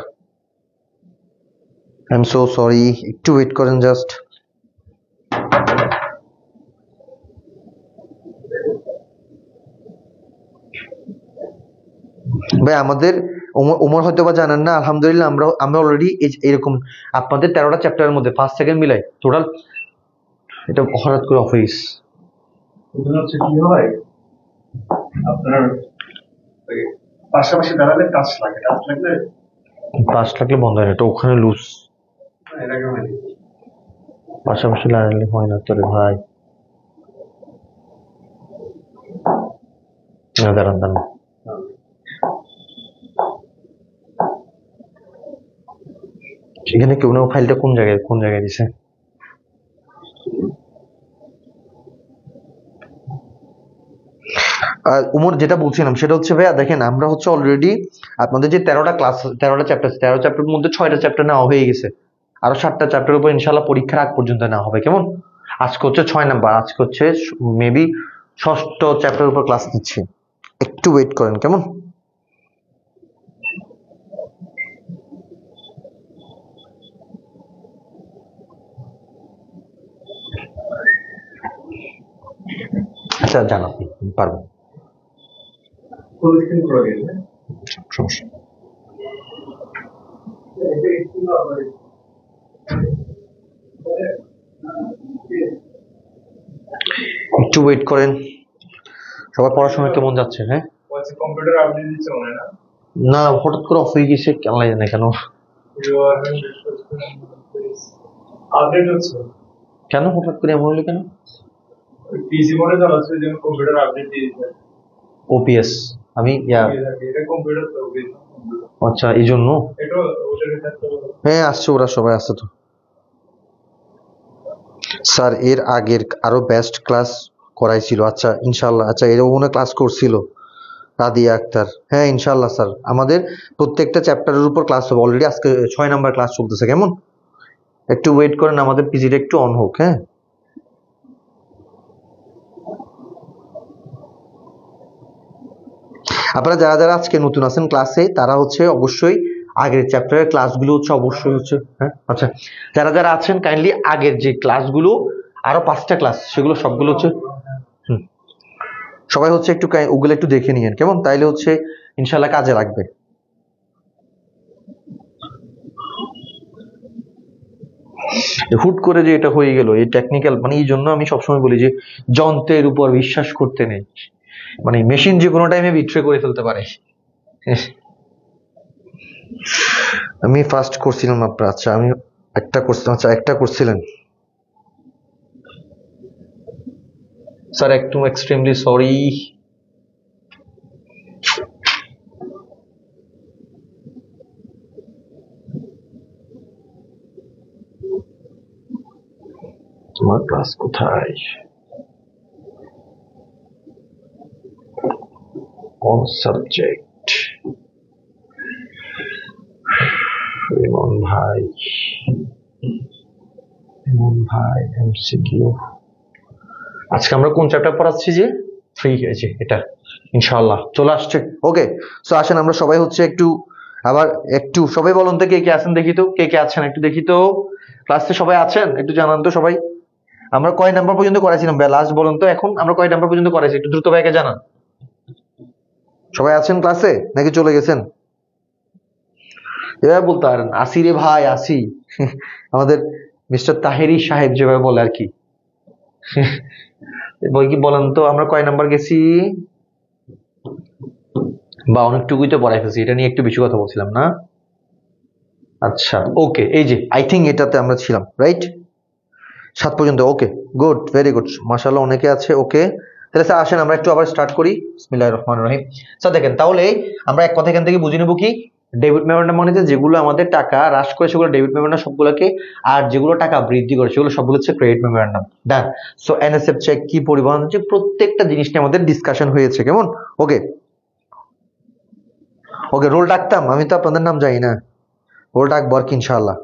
আই এম সো সরি, একটু ওয়েট করেন জাস্ট। ভাই আমাদের ওমর হয়তো বা জানেন না, আলহামদুলিল্লাহ আমরা অলরেডি এরকম আপনাদের 13টা চ্যাপ্টারের মধ্যে ফার্স্ট সেকেন্ড মিলাই টোটাল, এটা হঠাৎ করে অফ হয়ে গেছে। হচ্ছে কি হয় আপনার পাশাপাশি দাঁড়ালে কাজ লাগে, কাজ লাগলে পাঁচ লাগলে বন্ধ হয় না, এটা ওখানে লুজ, পাশাপাশি লাগালে হয় না তোরে ভাই। না দাঁড়ান দাঁড়ান, এখানে কেউ না, ফাইলটা কোন জায়গায় দিছে? উমর যেটা বলছিলাম সেটা হচ্ছে ভাইয়া দেখেন আমরা হচ্ছে অলরেডি আপনাদের যে 13টা ক্লাস, 13টা চ্যাপ্টার, 13 চ্যাপ্টারের মধ্যে 6টা চ্যাপ্টার নেওয়া হয়ে গেছে, আরো 7টা চ্যাপ্টারের উপর ইনশাল্লাহ পরীক্ষার আগ পর্যন্ত নেওয়া হবে, কেমন? আজকে হচ্ছে 6 নাম্বার, আজকে হচ্ছে মেবি 6ষ্ঠ চ্যাপ্টারের উপর ক্লাস নিচ্ছি, একটু ওয়েট করেন কেমন? আচ্ছা জান আপনি পারবেন, সমস্যা। একটু ওয়েট করেন, সবার পড়াশোনা কেমন যাচ্ছে? হ্যাঁ, কম্পিউটার আপডেট দিচ্ছে মনে না? না হঠাৎ করে অফ হয়ে গেছে, কেন জানে কেন? আপডেট হচ্ছে কেন হঠাৎ করে এমন হলো কেন? পিসি মোডে চালাচ্ছে যে কম্পিউটার আপডেট দিয়েছে ওপিএস, আমি এটা কম্পিউটার তো আচ্ছা এই জন্য। এটা ওটারে থাকতে হবে। হ্যাঁ আসছে, ওরা সবাই আসছে তো স্যার, এর আগের আরো বেস্ট ক্লাস করাইছিল। আচ্ছা ইনশাল্লাহ, আচ্ছা এরও মনে ক্লাস করছিল রাদিয়া আক্তার। হ্যাঁ ইনশাল্লাহ স্যার, আমাদের প্রত্যেকটা চ্যাপ্টারের উপর ক্লাস হবে, অলরেডি আজকে 6 নাম্বার ক্লাস চলতেছে, কেমন? একটু ওয়েট করেন, আমাদের পিজিটা একটু অন হোক। হ্যাঁ, আপনারা যারা যারা আজকে নতুন আছেন ক্লাসে, তারা হচ্ছে অবশ্যই আগের চ্যাপ্টারের ক্লাসগুলো হচ্ছে অবশ্যই হচ্ছে, হ্যাঁ আচ্ছা যারা যারা আছেন কাইন্ডলি আগের যে ক্লাসগুলো আরো 5টা ক্লাস, সেগুলো সবগুলো হচ্ছে সবাই হচ্ছে একটু ওগুলো একটু দেখে নিয়েন কেমন, তাইলে হচ্ছে ইনশাল্লাহ কাজে লাগবে। হুট করে যে এটা হয়ে গেল এই টেকনিক্যাল, মানে এই জন্য আমি সবসময় বলি যে যন্ত্রের উপর বিশ্বাস করতে নেই, মানে মেশিন যে কোনো টাইমে বিট্রে করে ফেলতে পারে। আমি ফার্স্ট করছিলাম আপনার, আচ্ছা আমি একটা করছিলাম, আচ্ছা একটা করছিলেন স্যার, একটু এক্সট্রিমলি সরি। তোমার ক্লাস কোথায়, কোন সাবজেক্ট? রিমন ভাই, রিমন ভাই এমসিকিউ। আজকে আমরা কোন চ্যাপ্টার পড়াচ্ছি যে ফ্রি হয়েছে এটা ইনশাআল্লাহ চলে আসছে। ওকে, সো আসেন আমরা সবাই হচ্ছে একটু আবার একটু সবাই বলুন তো কে কে আছেন দেখি তো, কে কে আছেন একটু দেখি তো, ক্লাসে সবাই আছেন একটু জানান তো সবাই। আমরা কয় নাম্বার পর্যন্ত করাইছিলাম ভাই লাস্ট বলুন তো, এখন আমরা কয় নাম্বার পর্যন্ত করাইছি একটু দ্রুত ভাইকে জানান। সবাই আছেন ক্লাসে নাকি চলে গেছেন? এভাবে বলতে পারেন আসি রে ভাই আসি, আমাদের মিস্টার তাহেরি সাহেব যেভাবে বলে আর কি। বই কি বলেন তো আমরা কয় নাম্বার গেছি, বা অনেকটুকুই তো পড়াই ফেলছি, এটা নিয়ে একটু বেশি কথা বলছিলাম না? আচ্ছা ওকে, এই যে আই থিঙ্ক এটাতে আমরা ছিলাম রাইট, 7 পর্যন্ত। ওকে গুড, ভেরি গুড, মাশাআল্লাহ অনেকে আছে। ওকে তাহলে স্যার আসেন আমরা একটু আবার স্টার্ট করি। বিসমিল্লাহির রহমানির রহিম। স্যার দেখেন তাহলে আমরা এক কথা এখান থেকে বুঝে নেব কি, ডেবিট মেমোরেন্ডাম মানে যেগুলো আমাদের টাকা হ্রাস করে সেগুলো ডেবিট মেমোরেন্ডাম সবগুলোকে, আর যেগুলো টাকা বৃদ্ধি করে সেগুলো সবগুলো হচ্ছে ক্রেডিট মেমোরেন্ডাম। ডান। সো এনএসএফ চেক কি, পরিবহন যে প্রত্যেকটা জিনিস নিয়ে আমাদের ডিসকাশন হয়েছে কেমন। ওকে ওকে, রোল ডাকতাম আমি তো আপনাদের নাম জানি না, রোল ডাকবো আর কি ইনশাআল্লাহ,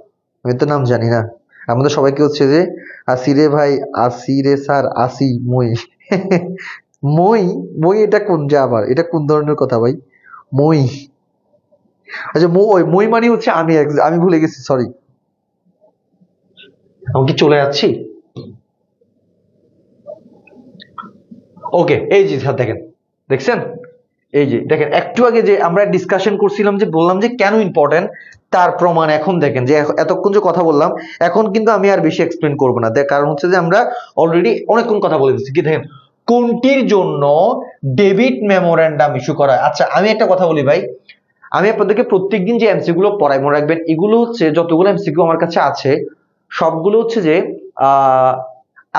আমি তো নাম জানি না। আমাদের সবাইকে হচ্ছে যে আসি রে ভাই আসি রে স্যার আসি মই। মই, মই এটা কোন যে আবার এটা কোন ধরনের কথা ভাই, মই? আচ্ছা মই, মই মানে হচ্ছে আমি আমি ভুলে গেছি সরি, আমি কি চলে যাচ্ছি? ওকে এই যে স্যার দেখেন, দেখছেন এই যে দেখেন একটু আগে যে আমরা ডিসকাশন করছিলাম যে বললাম যে কেন ইম্পর্টেন্ট, তার প্রমাণ এখন দেখেন যে এতক্ষণ যে কথা বললাম এখন কিন্তু আমি আর বেশি এক্সপ্লেন করবো না, কারণ হচ্ছে যে আমরা অলরেডি অনেকক্ষণ কথা বলে দিচ্ছি। কি দেখেন কোনটির জন্য ডেবিট মেমোরেন্ডাম ইস্যু করা হয়। আচ্ছা আমি একটা কথা বলি ভাই, আমি আপনাদেরকে প্রত্যেকদিন যে এমসিকিউ গুলো পড়াই মনে রাখবেন, এগুলো হচ্ছে যতগুলো এমসিকিউ আমার কাছে আছে সবগুলো হচ্ছে যে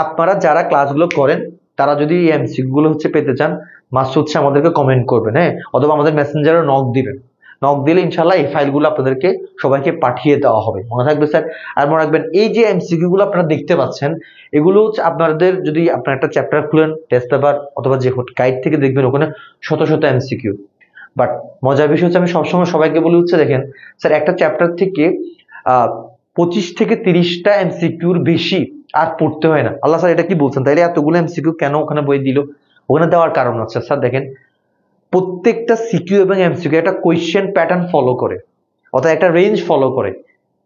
আপনারা যারা ক্লাসগুলো করেন তারা যদি এই এমসিকিউ গুলো হচ্ছে পেতে চান মাস্ট হচ্ছে আমাদেরকে কমেন্ট করবেন, হ্যাঁ, অথবা আমাদের মেসেঞ্জারে নক দিবেন। নক দিলে ইনশাল্লাহ এই ফাইলগুলো আপনাদেরকে সবাইকে পাঠিয়ে দেওয়া হবে, মনে থাকবে স্যার। আর মনে রাখবেন এই যে এমসিকিউ গুলো আপনারা দেখতে পাচ্ছেন এগুলো হচ্ছে আপনাদের, যদি আপনার একটা চ্যাপ্টার খুলেন টেস্ট পেপার অথবা যে গাইড থেকে দেখবেন ওখানে শত শত এমসিকিউ। বাট মজার বিষয় হচ্ছে আমি সবসময় সবাইকে বলি হচ্ছে দেখেন স্যার একটা চ্যাপ্টার থেকে 25 থেকে 30টা এমসিকিউর বেশি আর পড়তে হয় না। আল্লাহ স্যার এটা কি বলছেন, তাইলে এতগুলো এমসিকিউ কেন ওখানে বই দিল? ওখানে দেওয়ার কারণ আছে স্যার দেখেন প্রত্যেকটা সিকিউ এবং এমসিকিউ একটা কোয়েশ্চেন প্যাটার্ন ফলো করে অর্থাৎ একটা রেঞ্জ ফলো করে,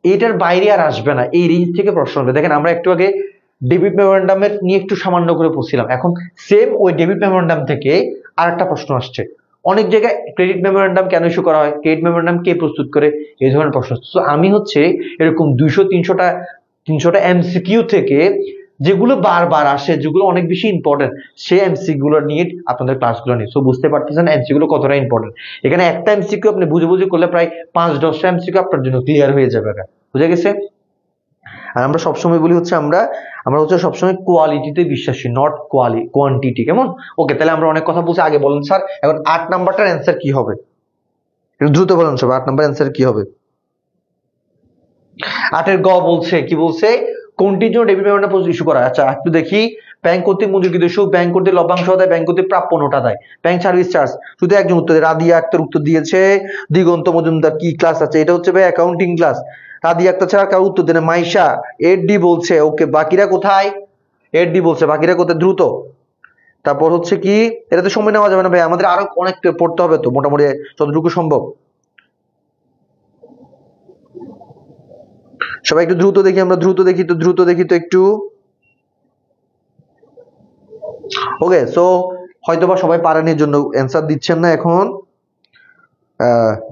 এটার বাইরে আর আসবে না, এই রেঞ্জ থেকে প্রশ্ন হবে। দেখেন আমরা একটু আগে ডেবিট মেমোরেন্ডামের নিয়ে একটু সামান্য করে পড়ছিলাম, এখন সেম ওই ডেবিট মেমোরেন্ডাম থেকে আর একটা প্রশ্ন আসছে। অনেক জায়গায় ক্রেডিট মেমোরেন্ডাম কেন ইস্যু করা হয়, ক্রেডিট মেমোরেন্ডাম কে প্রস্তুত করে, এই ধরনের প্রশ্ন। তো আমি হচ্ছে এরকম 200-300টা এমসিকিউ থেকে যেগুলো বারবার আসে যেগুলো অনেক বেশি ইম্পর্টেন্ট সেই এমসিকিউ গুলো নিয়ে আপনাদের ক্লাসগুলো নিই। সো বুঝতে পারতেছেন এমসিকিউ গুলো কতটা ইম্পর্টেন্ট। এখানে একটা এমসিকিউ আপনি বুঝে বুঝে করলে প্রায় 5-10টা এমসিকিউ আপনার জন্য ক্লিয়ার হয়ে যাবে, বুঝে গেছে? আর আমরা সবসময় বলি হচ্ছে আমরা আমরা হচ্ছে সবসময় কোয়ালিটিতে বিশ্বাসী, নট কোয়ান্টিটি, কেমন? ওকে তাহলে আমরা অনেক কথা বলছি, আগে বলুন স্যার এখন 8 নাম্বারটার অ্যান্সার কি হবে, একটু দ্রুত বলুন সব, 8 নাম্বার অ্যান্সার কি হবে? 8-এর গ বলছে কি বলছে, কোনটির জন্য ডেবিট মেমোরেন্ডাম ইস্যু করা হয়? আচ্ছা একটু দেখি, ব্যাংক কর্তৃক মজুরিকৃত সুদ, ব্যাংক কর্তৃক লভ্যাংশ আদায়, ব্যাংক কর্তৃক প্রাপ্য নোট আদায়, ব্যাংক সার্ভিস চার্জ। শুধু একজন উত্তর দেয়, রাদিয়া আক্তার উত্তর দিয়েছে। দিগন্ত মজুমদার কি ক্লাস আছে, এটা হচ্ছে ভাই অ্যাকাউন্টিং ক্লাস। রাদিয়া আক্তার ছাড়া কারো উত্তর দেয় না। মাইশা 8D বলছে। ওকে বাকিরা কোথায়? 8D বলছে, বাকিরা কোথায়? দ্রুত। তারপর হচ্ছে কি, এটাতে সময় নেওয়া যাবে না ভাই, আমাদের আরো অনেক পড়তে হবে তো, মোটামুটি যতটুকু সম্ভব। সবাই একটু দ্রুত দেখি, আমরা দ্রুত দেখি তো, দ্রুত দেখি তো একটু। ওকে সো হয়তোবা সবাই পারেন এর জন্য অ্যান্সার দিচ্ছেন না এখন।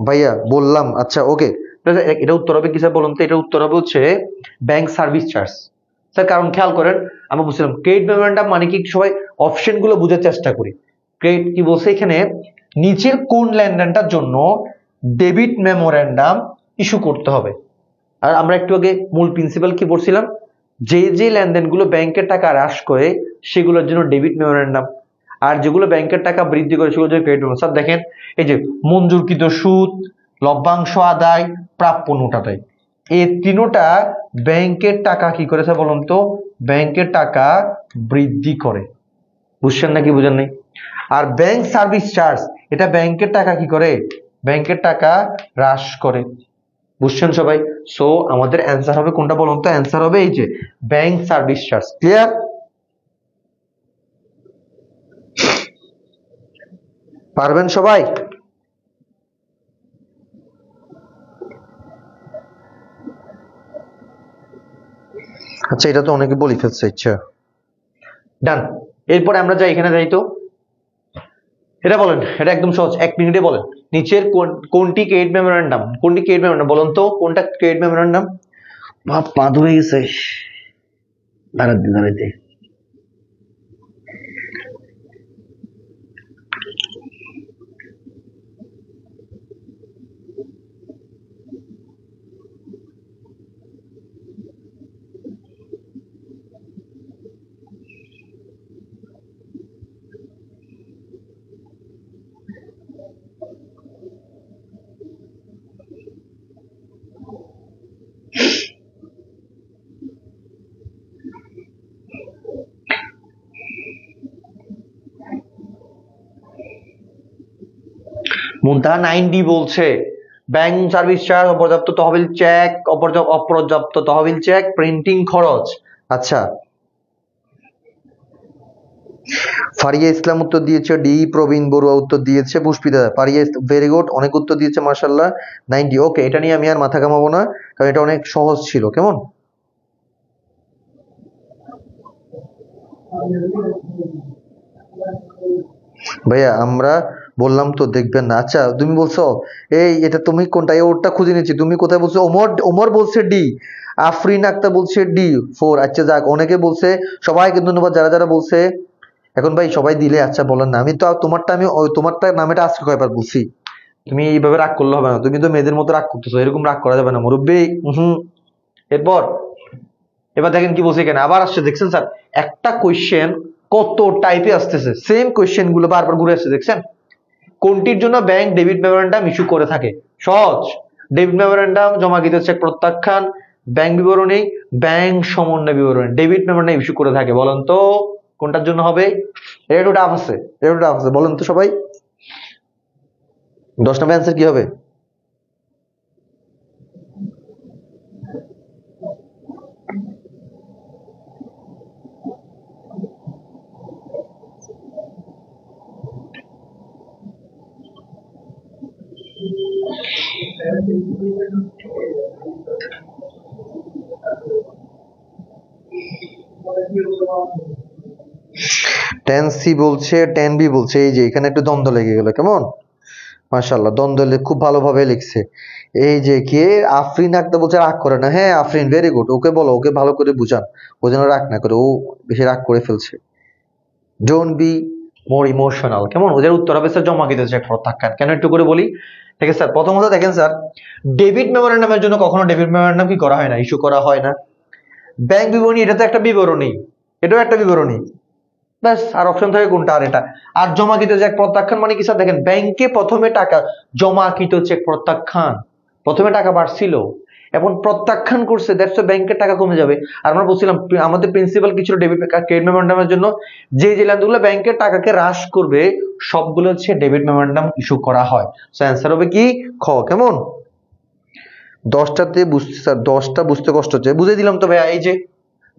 ভাইয়া বললাম, আচ্ছা ওকে। এটা উত্তর হবে কি স্যার বলুন তো? এটা উত্তর হবে হচ্ছে ব্যাংক সার্ভিস চার্জ। স্যার কারণ খেয়াল করেন, আমরা বুঝছিলাম ক্রেডিট মেমোরেন্ডাম মানে কি, সবাই অপশন গুলো বোঝার চেষ্টা করি। ক্রেডিট কি বলছে এখানে, নিচের কোন লেনদেনটার জন্য ডেবিট মেমোরেন্ডাম ইস্যু করতে হবে। আর আমরা একটু আগে মূল প্রিন্সিপাল কি পড়ছিলাম, যে যে লেনদেনগুলো ব্যাংকের টাকা হ্রাস করে সেগুলোর জন্য ডেবিট মেমোরেন্ডাম, আর যেগুলো ব্যাংকের টাকা বৃদ্ধি করে সেগুলো ক্রেডিট মেমোরেন্ডাম। স্যার দেখেন, এই যে মঞ্জুরকৃত সুদ, লভ্যাংশ আদায়, প্রাপ্য নোট আদায়, এই তিনোটা ব্যাংকের টাকা কি করে স্যার বলুন তো? ব্যাংকের টাকা বৃদ্ধি করে। বুঝছেন নাকি বুঝেন নাই? আর ব্যাংক সার্ভিস চার্জ, এটা ব্যাংকের টাকা কি করে? ব্যাংকের টাকা হ্রাস করে। বুঝছেন সবাই? সো আমাদের অ্যান্সার হবে কোনটা বলুন তো? অ্যান্সার হবে এই যে ব্যাংক সার্ভিস চার্জ। ক্লিয়ার? পারবেন সবাই? আচ্ছা এটা তো অনেকে বলে ফেলছে। ইচ্ছা ডান। এরপরে আমরা যাই, এখানে যাই তো, এটা বলেন, এটা একদম সহজ, 1 মিনিটে বলেন। নিচের কোনটি ক্রেডিট মেমোরেন্ডাম? কোনটি ক্রেডিট মেমোরেন্ডাম বলুন তো? কোনটা ক্রেডিট মেমোরেন্ডাম? বাপ পা ধরে গেছে, দাঁড়াতে দাঁড়াতে। মুদ্রা 9D বলছে ব্যাংক সার্ভিস চার্জ, অপর্যাপ্ত তহবিল চেক, অপর্যাপ্ত তহবিল চেক, প্রিন্টিং খরচ। আচ্ছা, ফারিয়া ইসলাম উত্তর দিয়েছে ডি, প্রবীণ বড়ুয়া উত্তর দিয়েছে, পুষ্পিতা ফারিয়া, ভেরি গুড, অনেক উত্তর দিয়েছে মাশাআল্লাহ। 90। ওকে, এটা নিয়ে আমি আর মাথা ঘামাবো না, কারণ এটা অনেক সহজ ছিল। কেমন ভাইয়া? আমরা বললাম তো দেখবেন না। আচ্ছা তুমি বলছো এই, এটা তুমি কোনটা? ওরটা খুঁজে নিচ্ছি। তুমি কোথায় বলছো? ওমর, ওমর বলছে ডি, আফরিন আক্তার বলছে D4। আচ্ছা যাক, অনেকে বলছে, সবাইকে ধন্যবাদ যারা যারা বলছে। এখন ভাই সবাই দিলে আচ্ছা বলেন না, আমি তো তোমারটা, আমি তোমারটা নামেটা আজকে কয়বার বলছি। তুমি এইভাবে রাগ করলে হবে না, তুমি তো মেয়েদের মতো রাগ করতেছো, এরকম রাগ করা যাবে না মুরব্বী। হুম। এরপর এবার দেখেন কি বলছে এখানে, আবার আসছে দেখছেন স্যার, একটা কোয়েশ্চেন কত টাইপে আসতেছে, সেম কোয়েশ্চেন গুলো বারবার ঘুরে আসছে দেখছেন। কোনটির জন্য ব্যাংক ডেবিট মেমোরেন্ডাম ইস্যু করে থাকে? সহজ, ডেবিট মেমোরেন্ডাম, জমাকৃত চেক প্রত্যাখ্যান, ব্যাংক বিবরণী, ব্যাংক সমন্বয় বিবরণী, ডেবিট মেমোরেন্ডাম ইস্যু করে থাকে। বলেন তো কোনটার জন্য হবে? এটা একটু টাফ আছে, এটা একটু টাফ আছে, বলেন তো সবাই। 10 নম্বর অ্যান্সার কি হবে? টেন সি বলছে, 10B বলছে। এই যে এখানে একটু দ্বন্দ্ব লেগে গেল। কেমন মাশাআল্লাহ, দ্বন্দ্ব খুব ভালোভাবে লিখছে। এই যে কে, আফরিন আক্তার বলছে রাগ করে না। হ্যাঁ আফরিন, ভেরি গুড, ওকে বলো, ওকে ভালো করে বুঝান, ও যেন রাগ না করে, ও বেশি রাগ করে ফেলছে। Don't be more emotional. কেমন? ওদের উত্তর হবে স্যার জমাকৃত চেক প্রত্যাখ্যান। কেন একটু করে বলি। ঠিক আছে স্যার, প্রথমত দেখেন স্যার, ডেবিট মেমোরেন্ডামের জন্য কখনো ডেবিট মেমোরেন্ডাম কি করা হয় না, ইস্যু করা হয় না। ব্যাংক বিবরণী, এটা তো একটা বিবরণী, এটাও একটা বিবরণী, ব্যাস। আর অপশন থাকে কোনটা? আর এটা। আর জমাকৃত চেক প্রত্যাখ্যান মানে কি স্যার? দেখেন ব্যাংকে প্রথমে টাকা, জমাকৃত চেক প্রত্যাখ্যান, প্রথমে টাকা বাড়ছিল, এখন প্রত্যাখ্যান করছে, দ্যাটস ব্যাংকের টাকা কমে যাবে। আর আমরা বলছিলাম আমাদের প্রিন্সিপাল কি ছিল ডেবিট ক্রেডিট মেমোরেন্ডামের জন্য? যে যে লেনদেনগুলো ব্যাংকের টাকাকে হ্রাস করবে সবগুলো হচ্ছে ডেবিট মেমোরেন্ডাম ইস্যু করা হয়। সো অ্যান্সার হবে কি খ। কেমন? 10টাতে বুঝতে স্যার, 10টা বুঝতে কষ্ট হচ্ছে, বুঝে দিলাম তো ভাইয়া। এই যে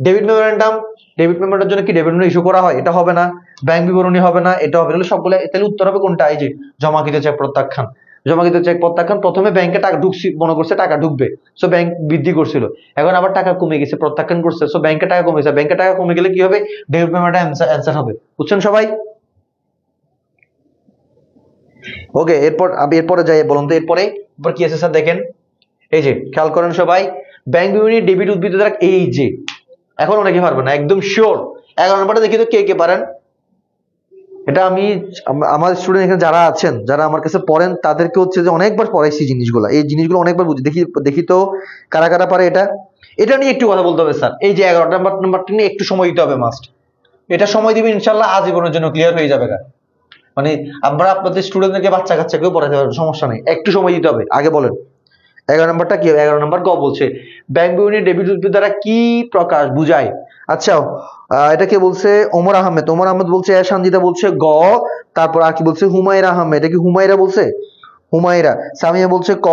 ডেবিট মেমোরেন্ডাম, ডেবিট মেমোরেন্ডামের জন্য কি ডেবিট মেমোরেন্ডাম ইস্যু করা হয়? এটা হবে না। ব্যাংক বিবরণী হবে না, এটা হবে না। সবগুলো, তাহলে উত্তর হবে কোনটা? এই যে জমাকৃত চেক প্রত্যাখ্যান। জমাকৃত চেক প্রত্যাখ্যান, প্রথমে ব্যাংকে টাকা ঢুকছে, মনে করছে টাকা ঢুকবে, সো ব্যাংক বৃদ্ধি করছিল, এখন আবার টাকা কমে গেছে, প্রত্যাখ্যান করছে, সো ব্যাংকে টাকা কমেছে। ব্যাংকে টাকা কমে গেলে কি হবে? ডেবিট মেমোরেন্ডাম অ্যান্সার হবে। বুঝছেন সবাই? ওকে, এরপরে যাই, বলুন তো এরপরে কি আছে স্যার? দেখেন এই যে খেয়াল করেন সবাই, ব্যাংক বিবরণী ডেবিট উদ্ভিদ দ্বারা, এই যে এখন অনেকে পারবে না একদম শিওর। 11 নম্বরটা দেখি তো কে কে পারেন। এটা আমি আমার স্টুডেন্ট এখানে যারা আছেন, যারা আমার কাছে পড়েন, তাদেরকে হচ্ছে যে অনেকবার পড়াইছি জিনিসগুলো, এই জিনিসগুলো অনেকবার বুঝি। দেখি দেখি তো কারা কারা পারে এটা। এটা নিয়ে একটু কথা বলতে হবে স্যার, এই যে 11 নাম্বারটা নিয়ে একটু সময় দিতে হবে মাস্ট। এটা সময় দিবেন ইনশাল্লাহ আজীবনের জন্য ক্লিয়ার হয়ে যাবে। মানে আমরা আপনাদের স্টুডেন্টদেরকে, বাচ্চা কাচ্চাকেও পড়াতে পারবো, সমস্যা নেই, একটু সময় দিতে হবে। আগে বলেন 11 নম্বরটা কি হবে? 11 নম্বর গ বলছে ব্যাংক বিবরণী ডেবিট উদ্ভিদ দ্বারা কি প্রকাশ বুঝায়। আচ্ছা, এটা কে বলছে? ওমর আহমেদ। ওমর আহমেদ বলছে সানজিদা বলছে গ, তারপর আর কি বলছে? হুমায়রা আহমেদ। এটা কি হুমায়রা বলছে? হুমায়রা। সামিয়া বলছে ক।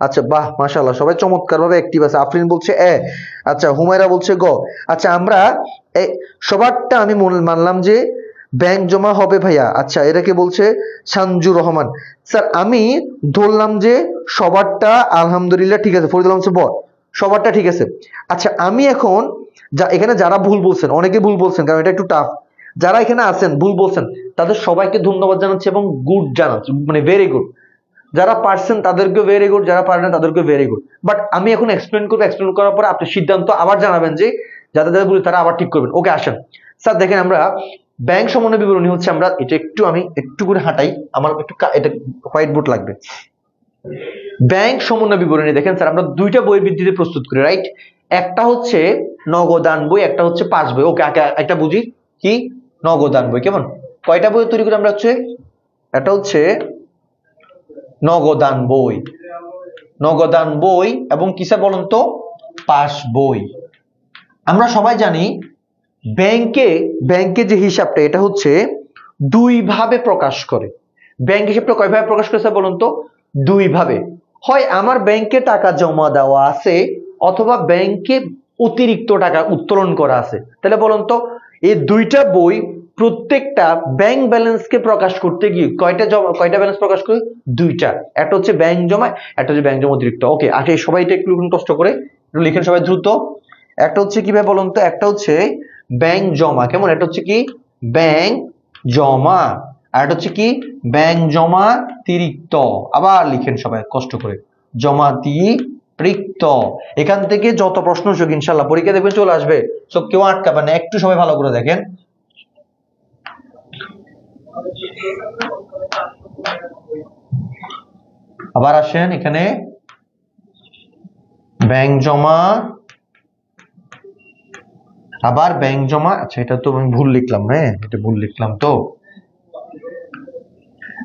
আচ্ছা বাহ, মাশাআল্লাহ, সবাই চমৎকার ভাবে অ্যাক্টিভ আছে। আফরিন বলছে এ। আচ্ছা, হুমায়রা বলছে গ। আচ্ছা, আমরা সবারটা আমি মানলাম যে ব্যাংক জমা হবে ভাইয়া। আচ্ছা, এটাকে বলছে সানজুর রহমান। স্যার আমি ধরলাম যে সবারটা আলহামদুলিল্লাহ ঠিক আছে। ফরিদুল বলছে ব, সবারটা ঠিক আছে। আচ্ছা, আমি এখন এখানে যারা ভুল বলছেন, অনেকে ভুল বলছেন কারণ এটা একটু টাফ, যারা এখানে আছেন ভুল বলছেন তাদের সবাইকে ধন্যবাদ জানাচ্ছি এবং গুড জানাচ্ছি, মানে ভেরি গুড। যারা পারছেন তাদেরকে ভেরি গুড, যারা পারেন না তাদেরকে ভেরি গুড। বাট আমি এখন এক্সপ্লেন করবো, এক্সপ্লেন করার পরে আপনি সিদ্ধান্ত আবার জানাবেন যে যাদের যাদের বলি তারা আবার ঠিক করবেন। ওকে, আসেন স্যার। দেখেন আমরা ব্যাংক সমন্বয় বিবরণী হচ্ছে, আমরা এটা একটু আমি একটু করে হাঁটাই, আমার একটু এটা হোয়াইট বোর্ড লাগবে। ব্যাংক সমন্বয় বিবরণী দেখেন স্যার, আমরা দুইটা বইয়ের ভিত্তিতে প্রস্তুত করি, রাইট? একটা হচ্ছে নগদান বই, একটা হচ্ছে পাস বই। ওকে, একটা বুঝি কি নগদান বই। কেমন? কয়টা বই তৈরি করি আমরা? হচ্ছে একটা হচ্ছে নগদান বই, নগদান বই এবং কিসে বলুন তো? পাস বই। আমরা সবাই জানি ব্যাংকে যে হিসাবটা, এটা হচ্ছে দুই ভাবে প্রকাশ করে। ব্যাংক হিসাবটা কয়ভাবে প্রকাশ করে স্যার বলুন তো? দুই ভাবে। হয় আমার ব্যাংকে টাকা জমা দেওয়া আছে, অথবা ব্যাংকে অতিরিক্ত টাকা উত্তোলন করা আছে। তাহলে বলুন তো এই দুইটা বই প্রত্যেকটা ব্যাংক ব্যালেন্সকে প্রকাশ করতে গিয়ে কয়টা ব্যালেন্স প্রকাশ করে? দুইটা। একটা হচ্ছে ব্যাংক জমা, একটা হচ্ছে ব্যাংক জমা অতিরিক্ত। ওকে, আগে সবাই এটা একটু কষ্ট করে একটু লিখেন সবাই দ্রুত। একটা হচ্ছে কিভাবে বলুন তো? একটা হচ্ছে ব্যাংক জমা। কেমন? এটা হচ্ছে কি ব্যাংক জমা, আর এটা হচ্ছে কি ব্যাংক জমা অতিরিক্ত। আবার লিখেন সবাই কষ্ট করে, জমাতিরিক্ত। এখান থেকে যত প্রশ্ন আসুক ইনশাল্লাহ পরীক্ষা দেখবেন চলে আসবে, সব কেউ আটকাবে না। একটু সবাই ভালো করে দেখেন। আবার আসেন এখানে ব্যাংক জমা, আবার ব্যাংক জমা। আচ্ছা, এটা তো আমি ভুল লিখলাম, হ্যাঁ এটা ভুল লিখলাম তো।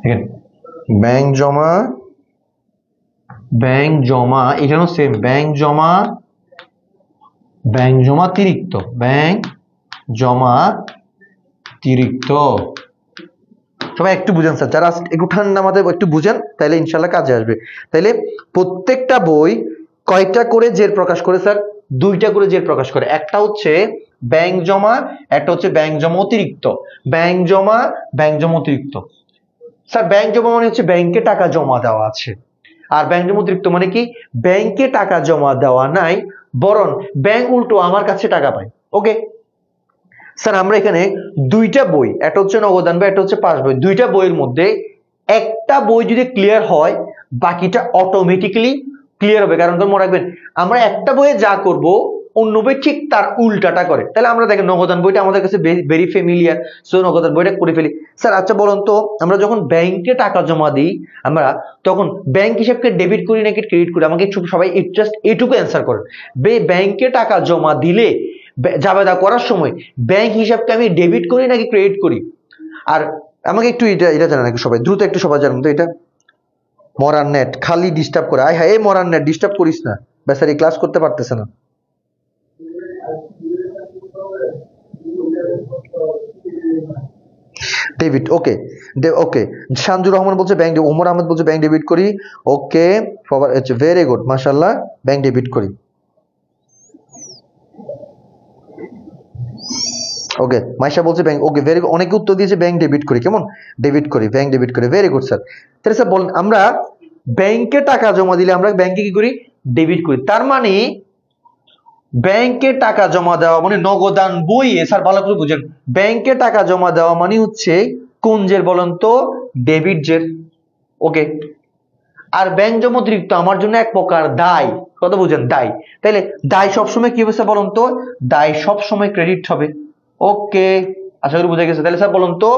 দেখেন ব্যাংক জমা, ব্যাংক জমা, এখানেও সেম ব্যাংক জমা, ব্যাংক জমা অতিরিক্ত, ব্যাংক জমা অতিরিক্ত। সবাই একটু বুঝেন স্যার, যারা একটু ঠান্ডা মাথায় একটু বুঝেন তাহলে ইনশাল্লাহ কাজে আসবে। তাইলে প্রত্যেকটা বই কয়টা করে জের প্রকাশ করে স্যার? দুইটা করে জের প্রকাশ করে। একটা হচ্ছে ব্যাংক জমা, একটা হচ্ছে ব্যাংক জমা অতিরিক্ত। ব্যাংক জমা, ব্যাংক জমা অতিরিক্ত। স্যার ব্যাংক জমা মানে হচ্ছে ব্যাংকে টাকা জমা দেওয়া আছে, আর ব্যাংক জমা অতিরিক্ত মানে কি ব্যাংকে টাকা জমা দেওয়া নাই, বরং ব্যাংক উল্টো আমার কাছে টাকা পায়। ওকে স্যার, আমরা এখানে দুইটা বই, একটা হচ্ছে নগদান বই, একটা হচ্ছে পাস বই, দুইটা বইয়ের মধ্যে একটা বই যদি ক্লিয়ার হয় বাকিটা অটোমেটিক্যালি ক্লিয়ার হবে। কারণ মনে রাখবেন আমরা একটা বইয়ে যা করব অন্য বই ঠিক তার উল্টাটা করে। তাহলে আমরা দেখেন নগদান বইটা আমাদের কাছে ভেরি ফ্যামিলিয়ার, সো নগদান বইটা করে ফেলি। স্যার আচ্ছা বলুন তো, আমরা যখন ব্যাংকে টাকা জমা দিই আমরা তখন ব্যাংক হিসাবকে ডেবিট করি নাকি ক্রেডিট করি? আমাকে সবাই জাস্ট এটুকু অ্যান্সার করেন। ব্যাংকে টাকা জমা দিলে জাবেদা করার সময় ব্যাংক হিসাবকে আমি ডেবিট করি নাকি ক্রেডিট করি? আর আমাকে একটু এটা জানা নাকি সবাই দ্রুত একটু সবাই জানেন তো এটা? মরার নেট খালি ডিস্টার্ব করে, আয় হ্যাঁ এই মরার নেট ডিস্টার্ব করিস না, বেচারি ক্লাস করতে পারতেছে না। ডেবিট, ওকে ওকে। শামজুর রহমান বলছে ব্যাংক, ওমর আহমেদ বলছে ব্যাংক ডেবিট করি। ওকে, ভেরি গুড, মাশাআল্লাহ, ব্যাংক ডেবিট করি। ওকে, মাইশা বলছে ব্যাংক। ওকে, ভেরি গুড, অনেকে উত্তর দিয়েছে ব্যাংক ডেবিট করি। কেমন? ডেবিট করি, ব্যাংক ডেবিট করি, ভেরি গুড স্যার। তাহলে স্যার বলেন আমরা ব্যাংকে টাকা জমা দিলে আমরা ব্যাংকে কি করি? ডেবিট করি। তার মানে ব্যাংকে টাকা জমা দেওয়া মানে নগদান বইয়ে, স্যার ভালো করে বুঝেন, ব্যাংকে টাকা জমা দেওয়া মানে হচ্ছে কোন জের বলেন তো? ডেবিট জের। ওকে। আর ব্যঞ্জম অতিরিক্ত আমার জন্য এক প্রকার দায়, কথা বুঝেন, দায়। তাইলে দায় সবসময় কি হবে স্যার বলুন তো? দায় সবসময় ক্রেডিট হবে। ওকে, আশা করি বুঝে গেছে। তাহলে স্যার বলুন তো,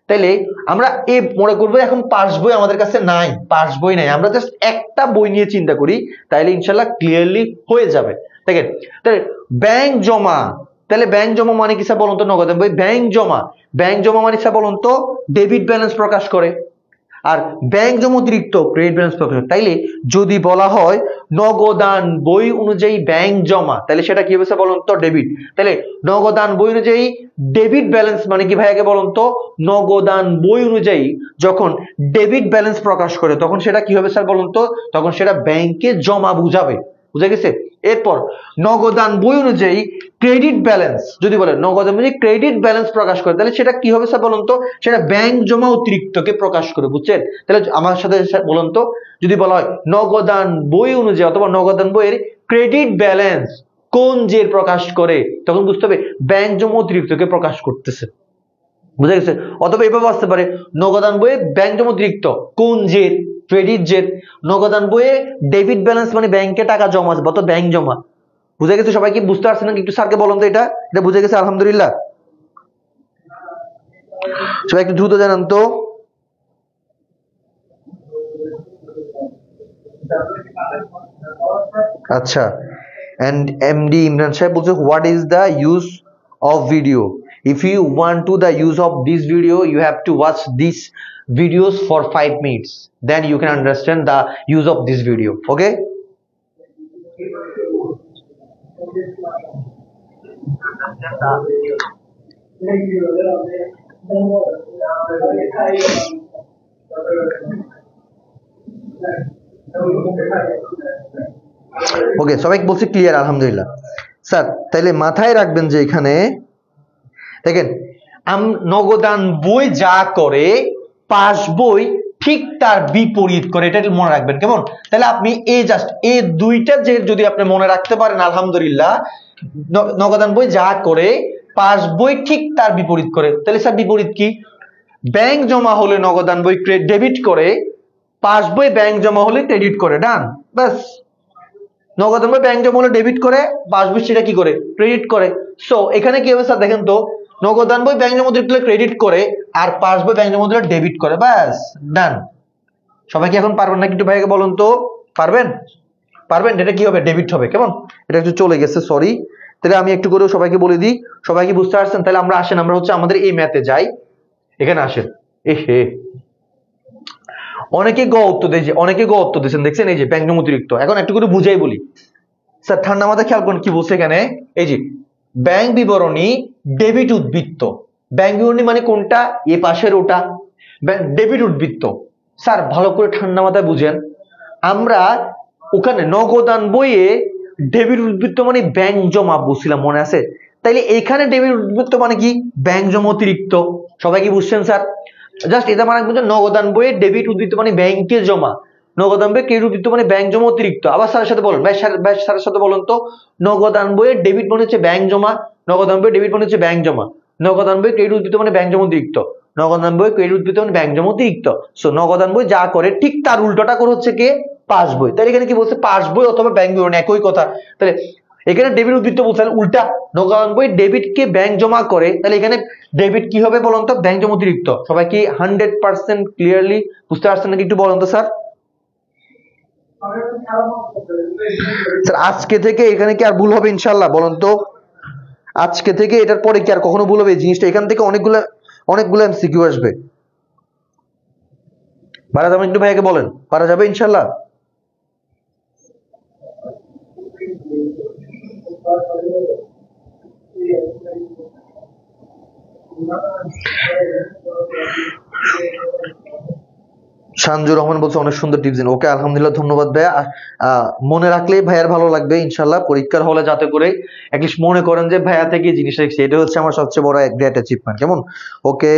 তাইলে আমরা এই মনে করবো এখন পাস বই আমাদের কাছে নাই, পাস বই নাই, আমরা জাস্ট একটা বই নিয়ে চিন্তা করি, তাইলে ইনশাল্লাহ ক্লিয়ারলি হয়ে যাবে। দেখেন, তাহলে ব্যাংক জমা, তাহলে ব্যাংক জমা মানে কি স্যার বলুন তো? নগদান বই ব্যাংক জমা, ব্যাংক জমা মানে স্যার বলুন তো ডেবিট ব্যালেন্স প্রকাশ করে। আর ব্যাংক জমা অতিরিক্ত ক্রেডিট ব্যালেন্স প্রকাশ করে। তাইলে যদি বলা হয় নগদান বই অনুযায়ী ব্যাংক জমা, তাহলে সেটা কি হবে স্যার বলুন তো? ডেবিট। তাহলে নগদান বই অনুযায়ী ডেবিট ব্যালেন্স মানে কি ভাই আগে বলুন তো? নগদান বই অনুযায়ী যখন ডেবিট ব্যালেন্স প্রকাশ করে তখন সেটা কি হবে স্যার বলুন তো? তখন সেটা ব্যাংকে জমা বুঝাবে। বুঝা গেছে? এরপর নগদান বই অনুযায়ী ক্রেডিট ব্যালেন্স যদি বলে নগদান অনুযায়ী ক্রেডিট ব্যালেন্স প্রকাশ করে, তাহলে সেটা কি হবে স্যার বলুন তো? সেটা ব্যাংক জমা অতিরিক্তকে প্রকাশ করে। বুঝছেন? তাহলে আমার সাথে বলুন তো, যদি বলা হয় নগদান বই অনুযায়ী অথবা নগদান বইয়ের ক্রেডিট ব্যালেন্স কোন জের প্রকাশ করে, তখন বুঝতে হবে ব্যাংক জমা অতিরিক্তকে প্রকাশ করতেছে। বুঝা গেছে? অথবা এভাবে আসতে পারে নগদান বইয়ে ব্যাংক জমা অতিরিক্ত কোন জের? ক্রেডিট জের। নগদান বইয়ে ডেবিট ব্যালেন্স মানে ব্যাংকে টাকা জমা আছে, অত ব্যাংক জমা। বুঝা গেছে? সবাই কি বুঝতে পারছেন? একটু স্যারকে বলুন তো, এটা এটা বুঝে গেছে? আলহামদুলিল্লাহ। সবাই একটু দ্রুত জানান তো। আচ্ছা, and MD Imran সাহেব বলছে what is the use of video? If you want to the use of this video, you have to watch these videos for 5 minutes, then you can understand the use of this video. Okay? ওকে, সবাই বলছে clear? আলহামদুলিল্লাহ। Sir তাইলে মাথায় রাখবেন যে এখানে দেখেন নগদান বই যা করে পাস বই ঠিক তার বিপরীত করে, এটা মনে রাখবেন। কেমন? তাহলে আপনি এই জাস্ট এই দুইটা যে যদি আপনি মনে রাখতে পারেন আলহামদুলিল্লাহ। নগদান বই যা করে পাস বই ঠিক তার বিপরীত করে। তাহলে স্যার বিপরীত কি? ব্যাংক জমা হলে নগদান বই ডেবিট করে, পাস বই ব্যাংক জমা হলে ক্রেডিট করে। ডান, বাস। নগদান বই ব্যাংক জমা হলে ডেবিট করে, পাস বই সেটা কি করে? ক্রেডিট করে। সো এখানে কি হবে স্যার দেখেন তো, নগদান বই ব্যাংক জমা দিলে ক্রেডিট করে আর পাস বই ব্যাংক জমা দিলে ডেবিট করে। ব্যাস, ডান। সবাই কি এখন পারবেন নাকি? একটু ভাইকে বলুন তো, পারবেন? পারবেন? এটা কি হবে? ডেবিট হবে। কেমন? এটা একটু চলে গেছে, সরি। তাহলে আমি একটু করে সবাইকে বলে দিই। সবাই কি বুঝতে পারছেন? তাহলে আমরা আসেন, আমরা হচ্ছে আমাদের এই ম্যাথে যাই। এখানে আসেন। এহে, অনেকে গ উত্তর দিয়েছে, অনেকে গ উত্তর দিয়েছেন, দেখছেন? এই যে ব্যাংক জমা অতিরিক্ত। এখন একটু করে বুঝাই বলি। স্যার ঠান্ডা মাথায় খেয়াল করুন কি বলছে এখানে। এই যে ব্যাংক বিবরণী ডেবিট উদ্বৃত্ত। ব্যাংক বিবরণী মানে কোনটা? এ পাশের ওটা, ডেবিট উদ্বৃত্ত। স্যার ভালো করে ঠান্ডা মাথায় বুঝেন, আমরা ওখানে নগদান বইয়ে ডেবিট উদ্বৃত্ত মানে ব্যাংক জমা বলছিলাম, মনে আছে? তাইলে এখানে ডেবিট উদ্বৃত্ত মানে কি? ব্যাংক জমা অতিরিক্ত। সবাই কি বুঝছেন স্যার? জাস্ট এটা মানে নগদান বইয়ে ডেবিট উদ্বৃত্ত মানে ব্যাংকে জমা, নগদান বইয়ে ক্রেডিট উদ্বৃত্ত মানে ব্যাংক জমা অতিরিক্ত। আবার স্যারের সাথে বলুন, ভাই স্যারের সাথে বলুন তো, নগদান বইয়ে ডেবিট মানে হচ্ছে ব্যাংক জমা, নগদান বইয়ে ডেবিট মানে হচ্ছে ব্যাংক জমা, নগদান বইয়ে ক্রেডিট উদ্বৃত্ত মানে ব্যাংক জমা অতিরিক্ত, নগদান বইয়ে ক্রেডিট উদ্বৃত্ত মানে ব্যাংক জমা অতিরিক্ত। সো নগদান বই যা করে ঠিক তার উল্টোটা করে হচ্ছে কি? পাস বই। তাহলে এখানে কি বলছে? পাস বই অথবা ব্যাংক বিবরণী একই কথা। তাহলে এখানে ডেবিট উদ্বৃত্ত বলছে, উল্টা। নগদান বই ডেবিট কে ব্যাংক জমা করে, তাহলে এখানে ডেবিট কি হবে বলুন তো? ব্যাংক জমা অতিরিক্ত। সবাই কি 100% ক্লিয়ারলি বুঝতে পারছেন নাকি? একটু বলুন তো স্যার। স্যার আজকে থেকে এখানে কি আর ভুল হবে ইনশাআল্লাহ? বলুন তো, আজকে থেকে এটার পরে কি আর কখনো ভুল হবে? এই জিনিসটা এখান থেকে অনেকগুলো এমসিকিউ আসবে। পারা যাবে? একটু ভাইয়াকে বলেন, পারা যাবে ইনশাআল্লাহ? শানজুর রহমান বলছে অনেক সুন্দর টিপস দিন। ওকে, আলহামদুলিল্লাহ, ধন্যবাদ ভাইয়া। মনে রাখলেই ভাইয়ার ভালো লাগবে ইনশাল্লাহ। পরীক্ষার হলে যাতে করে অ্যাটলিস্ট মনে করেন যে ভাইয়া থেকে জিনিসটা শিখছি, এটা হচ্ছে আমার সবচেয়ে বড় গ্রেট অ্যাচিভমেন্ট। কেমন? ওকে,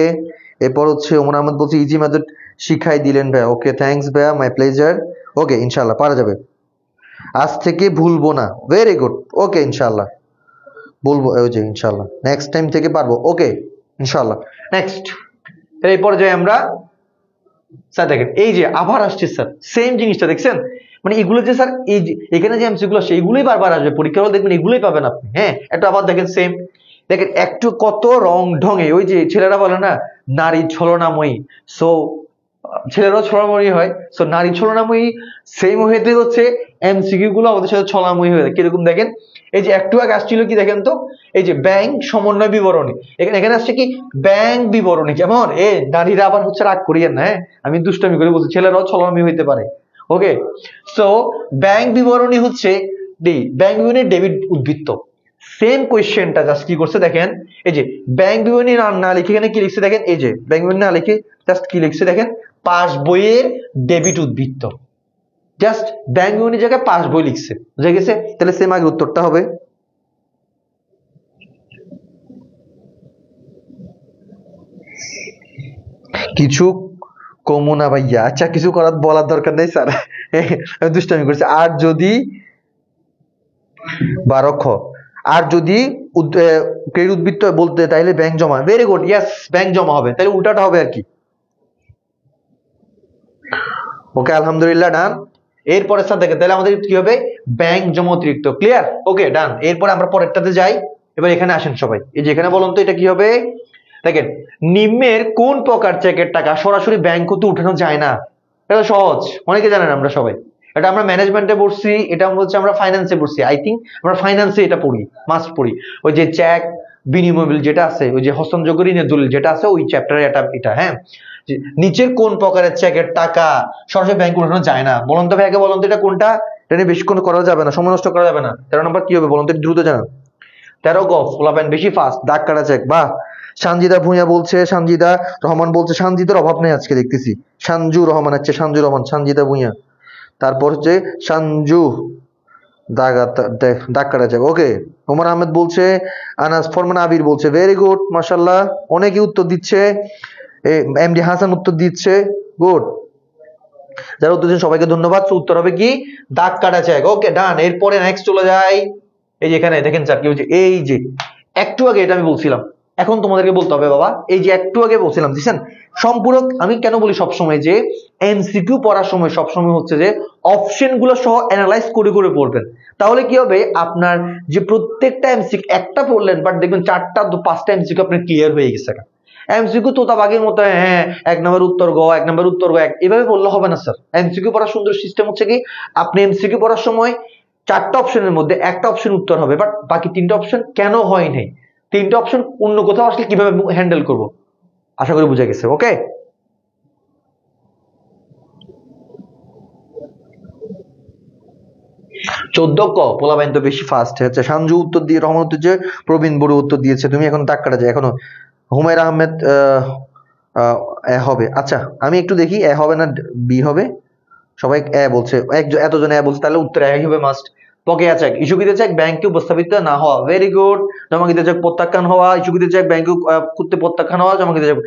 এরপর হচ্ছে ওমর আহমদ বলছে ইজি মেথড শিখাই দিলেন ভাইয়া। ওকে, থ্যাঙ্কস ভাইয়া, মাই প্লেজার। ওকে, ইনশাল্লাহ পারা যাবে, আজ থেকে ভুলবো না। Very good. ওকে, ইনশাল্লাহ বলবো, ওই যে ইনশাল্লাহ নেক্সট টাইম থেকে পারবো। ওকে, ইনশাল্লাহ। নেক্সট, এরপর যাই আমরা স্যার দেখেন এই যে আবার আসছে স্যার, সেম জিনিসটা দেখছেন, মানে এগুলো যে স্যার এই যে এখানে যে এমসিকিউ গুলো আসছে এগুলোই বারবার আসবে পরীক্ষা হলে, দেখবেন এগুলোই পাবেন আপনি। হ্যাঁ, এটা আবার দেখেন সেম, দেখেন একটু কত রং ঢঙে, ওই যে ছেলেরা বলে না নারী ছলনাময়ী, সো ছেলেরাও ছলনাময়ী হয়, সো নারী ছলনাময়ী সেম হইতে হচ্ছে এমসিকিউ গুলো আমাদের সাথে ছলনাময়ী হয়ে যায়। কিরকম দেখেন, এই যে একটু আগে আসছিল কি দেখেন তো, এই যে ব্যাংক সমন্বয় বিবরণী, এখানে এখানে আসছে কি ব্যাংক বিবরণী, কেমন এ নারীরা আবার হচ্ছে রাগ করিয়েন না, হ্যাঁ আমি দুষ্টামি করে বলছি, ছেলেরাও ছলনাময়ী হইতে পারে। ওকে, সো ব্যাংক বিবরণী হচ্ছে ডি, ব্যাংক বিবরণী ডেবিট উদ্বৃত্ত। সেম কোয়েশ্চেনটা জাস্ট কি করছে দেখেন, এই যে ব্যাংক বিবরণী না লিখে এখানে কি লিখছে দেখেন, এই যে ব্যাংক বিবরণী না লিখে জাস্ট কি লিখছে দেখেন, পাস বইয়ের ডেবিট উদ্বৃত্ত, জাস্ট ব্যাংক বিবরণীর জায়গায় পাস বই লিখছে, বুঝে গেছে? তাহলে সেম আগের উত্তরটা হবে। কিছু কমু না ভাইয়া, আচ্ছা কিছু করার বলার দরকার নেই স্যার, দুষ্টামি করছে। আর যদি 12 খ, আর যদি ক্রেডিট উদ্বৃত্ত বলতে তাইলে ব্যাংক জমা, ভেরি গুড, ইয়েস ব্যাংক জমা হবে, তাহলে উল্টাটা হবে আর কি। ওকে আলহামদুলিল্লাহ, ডান। এরপরে স্যার দেখেন তাহলে আমাদের কি হবে, ব্যাংক জমা অতিরিক্ত, ক্লিয়ার? ওকে ডান। এরপরে আমরা পরেরটাতে যাই, এবার এখানে আসেন সবাই, এই যে এখানে বলুন তো এটা কি হবে, দেখেন নিম্নের কোন প্রকার চেকের টাকা সরাসরি ব্যাংক হতে উঠানো যায় না? এটা সহজ, অনেকে জানেন আমরা সবাই, এটা আমরা ম্যানেজমেন্টে পড়ছি, এটা হচ্ছে আমরা ফাইন্যান্সে পড়ছি, আই থিঙ্ক আমরা ফাইন্যান্সে এটা পড়ি, মাস্ট পড়ি। ওই যে চেক বিনিময় বিল যেটা আছে, ওই যে হস্তান্তরযোগ্য ঋণের দলিল যেটা আছে ওই চ্যাপ্টারে এটা এটা হ্যাঁ, নিচের কোন প্রকারের চেকের টাকা সরাসরি ব্যাংক উঠানো যায় না? বলুন তো ভাইকে, বলুন তো এটা কোনটা? এটা নিয়ে বেশিক্ষণ করা যাবে না, সময় নষ্ট করা যাবে না। 13 নম্বর কি হবে বলুন তো, দ্রুত জানান। 13 গ ফলাবেন বেশি ফাস্ট, দাগ কাটা চেক, বাহ। সানজিদা ভুঁইয়া বলছে, সানজিদা রহমান বলছে, সানজিদার অভাব নেই আজকে দেখতেছি, সানজু রহমান, আচ্ছা সানজু রহমান, সানজিদা ভুঁইয়া, তারপর হচ্ছে সানজু, দাগ কাটা চেক, ওকে। ওমর আহমেদ বলছে, আনাস ফরমান আবির বলছে, ভেরি গুড মাশাআল্লাহ, অনেকে উত্তর দিচ্ছে, এমডি হাসান উত্তর দিচ্ছে, গুড। যারা উত্তর দিচ্ছেন সবাইকে ধন্যবাদ। উত্তর হবে কি দাগ কাটা চেক, ওকে ডান। এরপরে নেক্সট চলে যাই, এই যে এখানে দেখেন স্যার কি হচ্ছে, এই যে একটু আগে এটা আমি বলছিলাম, এখন তোমাদেরকে বলতে হবে বাবা, এই যে একটু আগে বলছিলাম দিছেন সম্পূরক। আমি কেন বলি সবসময় যে এমসিকিউ পড়ার সময় সবসময় হচ্ছে যে অপশন গুলো সহ অ্যানালাইজ করে করে পড়বেন, তাহলে কি হবে আপনার যে প্রত্যেকটা এমসিকিউ একটা পড়লেন বাট দেখবেন 4টা 5টা এমসিকিউ আপনার ক্লিয়ার হয়ে গেছে। এমসিকিউ তোতা বাগের মতো হ্যাঁ 1 নম্বর উত্তর গ 1 নম্বর উত্তর গ এভাবে বললে হবে না স্যার। এমসিকিউ পড়ার সুন্দর সিস্টেম হচ্ছে কি, আপনি এমসিকিউ পড়ার সময় 4টা অপশনের মধ্যে একটা অপশন উত্তর হবে, বাট বাকি 3টা অপশন কেন হয় নাই, 3টা অপশন অন্য কোথাও আসলে কিভাবে হ্যান্ডেল করব, আশা করি বুঝে গেছে। ওকে, 14 ক পোলাবাইন তো বেশি ফাস্ট হচ্ছে, সানজু উত্তর দিয়ে, রহমান উত্তর দিয়ে, প্রবীণ বড়ু উত্তর দিয়েছে, তুমি এখন দাগ কাটা যায় এখনো। হুমায়রা আহমেদ এ হবে, আচ্ছা আমি একটু দেখি এ হবে না বি হবে, সবাই এ বলছে, এতজন এ বলছে, তাহলে উত্তর এ হবে মাস্ট। বকেয়া চেক, ইস্যুকৃত চেক ব্যাংকে উপস্থাপিত না হওয়া, ভেরি গুড। জমাকৃত চেক প্রত্যাখ্যান হওয়া, ইস্যুকৃত চেক ব্যাংকে করতে প্রত্যাখ্যান হওয়া, জমাকৃত চেক,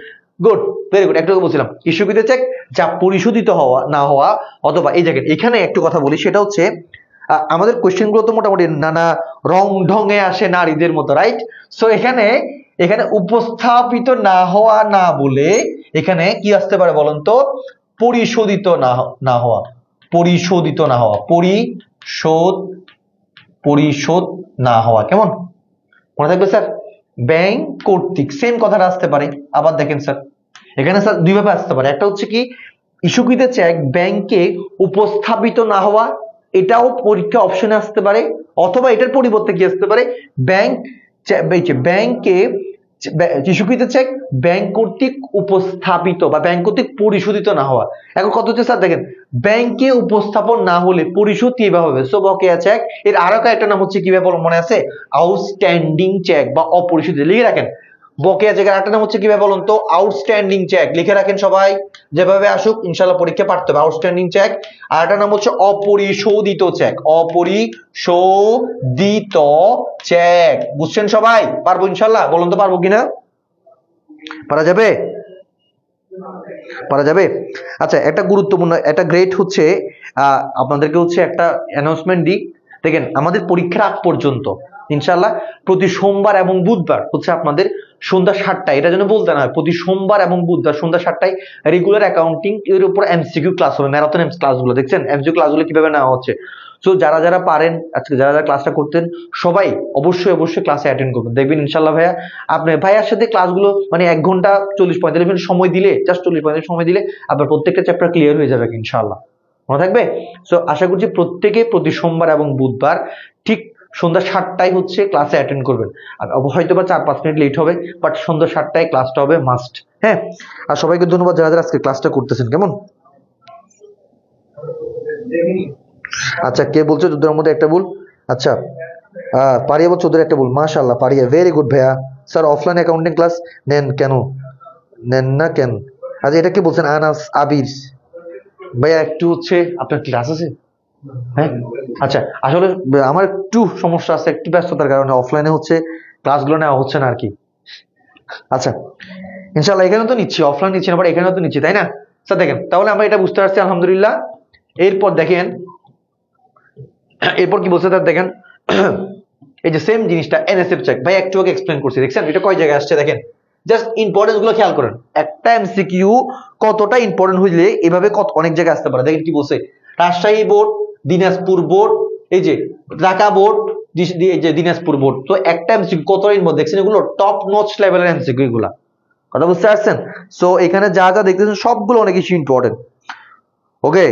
গুড ভেরি গুড। একটু বলছিলাম ইস্যুকৃত চেক যা পরিশোধিত হওয়া না হওয়া, অথবা এই জায়গায় এখানে একটু কথা বলি, সেটা হচ্ছে আমাদের কোয়েশ্চেন গুলো তো মোটামুটি নানা রং ঢঙে আসে নারীদের মতো, রাইট? সো এখানে এখানে উপস্থাপিত না হওয়া না বলে এখানে কি আসতে পারে বলুন তো, পরিশোধিত না হওয়া, পরিশোধিত না হওয়া, পরিশোধ না হওয়া, কেমন মনে থাকবে স্যার? ব্যাংক কর্তৃক, সেম কথাটা আসতে পারে। আবার দেখেন স্যার এখানে স্যার দুইভাবে আসতে পারে, একটা হচ্ছে কি ইস্যুকৃত চেক ব্যাংকে উপস্থাপিত না হওয়া, এটাও পরীক্ষা অপশনে আসতে পারে, অথবা এটার পরিবর্তে কি আসতে পারে, ব্যাংকে ইস্যুকৃত চেক ব্যাংক কর্তৃক উপস্থাপিত বা ব্যাংক কর্তৃক পরিশোধিত না হওয়া। এখন কত হচ্ছে স্যার দেখেন, ব্যাংকে উপস্থাপন না হলে পরিশোধ কিভাবে হবে, সো বকেয়া চেক। এর আরো একটা নাম হচ্ছে কিভাবে মনে আছে, আউটস্ট্যান্ডিং চেক বা অপরিশোধিত, লিখে রাখেন। বকেয়া চেকের একটা নাম হচ্ছে কিভাবে বলুন তো, আউটস্ট্যান্ডিং চেক, লিখে রাখেন সবাই, যেভাবে আসুক ইনশাআল্লাহ পরীক্ষা পারতে হবে। আউটস্ট্যান্ডিং চেক, আর একটা নাম হচ্ছে অপরিশোধিত চেক, অপরিশোধিত চেক, বুঝছেন সবাই? পারবো ইনশাআল্লাহ, বলুন তো পারবো কিনা, পারা যাবে? পারা যাবে। আচ্ছা একটা গুরুত্বপূর্ণ একটা গ্রেড হচ্ছে আপনাদেরকে হচ্ছে একটা অ্যানাউন্সমেন্ট দিই, দেখেন আমাদের পরীক্ষার আগ পর্যন্ত ইনশাআল্লাহ প্রতি সোমবার এবং বুধবার হচ্ছে আপনাদের সন্ধ্যা 7টায়, এটা যেন বলতে না হয়, প্রতি সোমবার এবং বুধবার সন্ধ্যা 7টায় রেগুলার অ্যাকাউন্টিং এর উপর এমসিকিউ ক্লাস হবে, ম্যারাথন ক্লাসগুলো দেখছেন, এমসিকিউ ক্লাসগুলো কিভাবে নেওয়া হচ্ছে। সো যারা যারা পারেন আজকে যারা যারা ক্লাসটা করতেন সবাই অবশ্যই অবশ্যই ক্লাসে অ্যাটেন্ড করবেন, দেখবেন ইনশাআল্লাহ ভাইয়া আপনি ভাইয়ার সাথে ক্লাসগুলো মানে 1 ঘন্টা 40-45 মিনিট সময় দিলে, জাস্ট 40-45 সময় দিলে আপনার প্রত্যেকটা চ্যাপ্টার ক্লিয়ার হয়ে যাবে ইনশাআল্লাহ, মনে থাকবে। সো আশা করছি প্রত্যেকে প্রতি সোমবার এবং বুধবার ঠিক সন্ধ্যা 7টায় হচ্ছে ক্লাসে অ্যাটেন্ড করবেন। আর হয়তো বা 4-5 মিনিট লেট হবে, বাট সন্ধ্যা 7টায় ক্লাসটা হবে মাস্ট। হ্যাঁ, আর সবাইকে ধন্যবাদ যারা যারা আজকে ক্লাসটা করতেছেন। কেমন? আচ্ছা, কে বলছে দুটোর মধ্যে একটা ভুল? আচ্ছা, পারিয়া বলছে ওদের একটা ভুল। মাশাআল্লাহ পারিয়া, ভেরি গুড ভাইয়া। স্যার অফলাইন অ্যাকাউন্টিং ক্লাস নেন কেন, নেন না কেন? আচ্ছা, এটা কি বলছেন? আনাস আবির ভাইয়া একটু হচ্ছে আপনার ক্লাস আছে? হ্যাঁ, আচ্ছা, আসলে আমার একটু সমস্যা আছে, একটু ব্যস্ততার কারণে অফলাইনে হচ্ছে ক্লাসগুলো নেওয়া হচ্ছে না আর কি। আচ্ছা, ইনশাআল্লাহ এখানে তো নিচ্ছি, অফলাইন নিচ্ছি না, বাট এখানেও তো নিচ্ছি, তাই না স্যার? দেখেন তাহলে আমরা এটা বুঝতে পারছি আলহামদুলিল্লাহ। এরপর দেখেন এরপর কি বলছে তার, দেখেন এই যে সেম জিনিসটা এনএসএফ চেক ভাই একটু আগে এক্সপ্লেন করছি, দেখছেন এটা কয় জায়গায় আসছে দেখেন, জাস্ট ইম্পর্টেন্স গুলো খেয়াল করেন। একটা এমসিকিউ কতটা ইম্পর্টেন্ট হইলে এভাবে কত অনেক জায়গায় আসতে পারে। দেখেন কি বলছে, রাজশাহী বোর্ড, দিনাজপুর বোর্ড, এই যে ঢাকা বোর্ড, এই যে দিনাজপুর বোর্ড। তো একটা এমসিকিউ কতটা ইম্পর্টেন্ট দেখছেন, এগুলো টপ নচ লেভেলের এমসিকিউ এগুলা, কথা বুঝতে পারছেন? সো এখানে যা যা দেখতেছেন সবগুলো অনেক বেশি ইম্পর্টেন্ট। ওকে,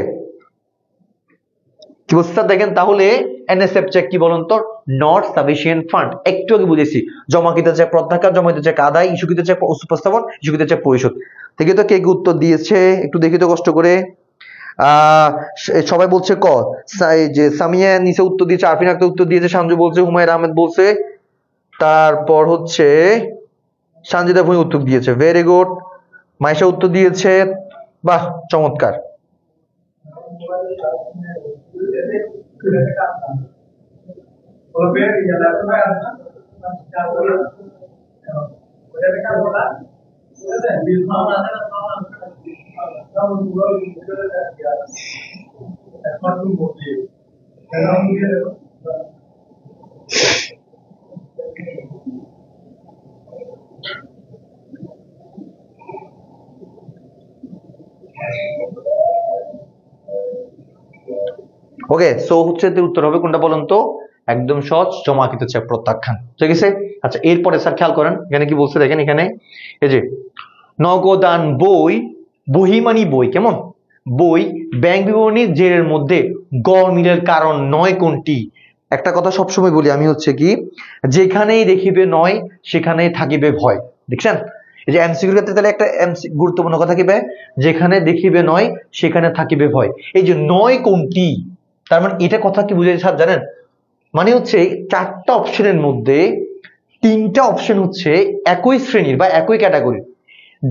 কি বলছে দেখেন তাহলে এনএসএফ চেক কি বলুন তো? নট সাফিসিয়েন্ট ফান্ড, একটু আগে বুঝেছি। জমাকৃত চেক প্রত্যাখ্যান, জমাকৃত চেক আদায়, ইস্যুকৃত চেক উপস্থাপন, ইস্যুকৃত চেক পরিশোধ। দেখি তো কে কি উত্তর দিয়েছে, একটু দেখি তো কষ্ট করে। সবাই বলছে ক, এই যে সামিয়া নিচে উত্তর দিয়েছে, আরফিন আক্তার উত্তর দিয়েছে, সামজু বলছে, হুমায়ুন আহমেদ বলছে, তারপর হচ্ছে সানজিদা ভুঁই উত্তর দিয়েছে, ভেরি গুড। মাইশা উত্তর দিয়েছে, বাহ চমৎকার। ওকে, সো হচ্ছে উত্তর হবে কোনটা বলুন তো? একদম সহজ, জমাকৃত চেক প্রত্যাখ্যান, ঠিক আছে। আচ্ছা, এরপরে স্যার খেয়াল করেন এখানে কি বলছে দেখেন, এখানে এই যে নগদান বই, বহিমানি বই, কেমন বই ব্যাংক বিবরণী জেরের মধ্যে গড় মিলের কারণ নয় কোনটি? একটা কথা সবসময় বলি আমি হচ্ছে কি, যেখানেই দেখিবে নয় সেখানেই থাকিবে ভয়, দেখছেন? এই যে এমসিকিউর ক্ষেত্রে তাহলে একটা গুরুত্বপূর্ণ কথা কি ভাই, যেখানে দেখিবে নয় সেখানে থাকিবে ভয়। এই যে নয় কোনটি, তার মানে এটা কথা কি বুঝাইছে স্যার জানেন? মানে হচ্ছে 4টা অপশনের মধ্যে 3টা অপশন হচ্ছে একই শ্রেণীর বা একই ক্যাটাগরি,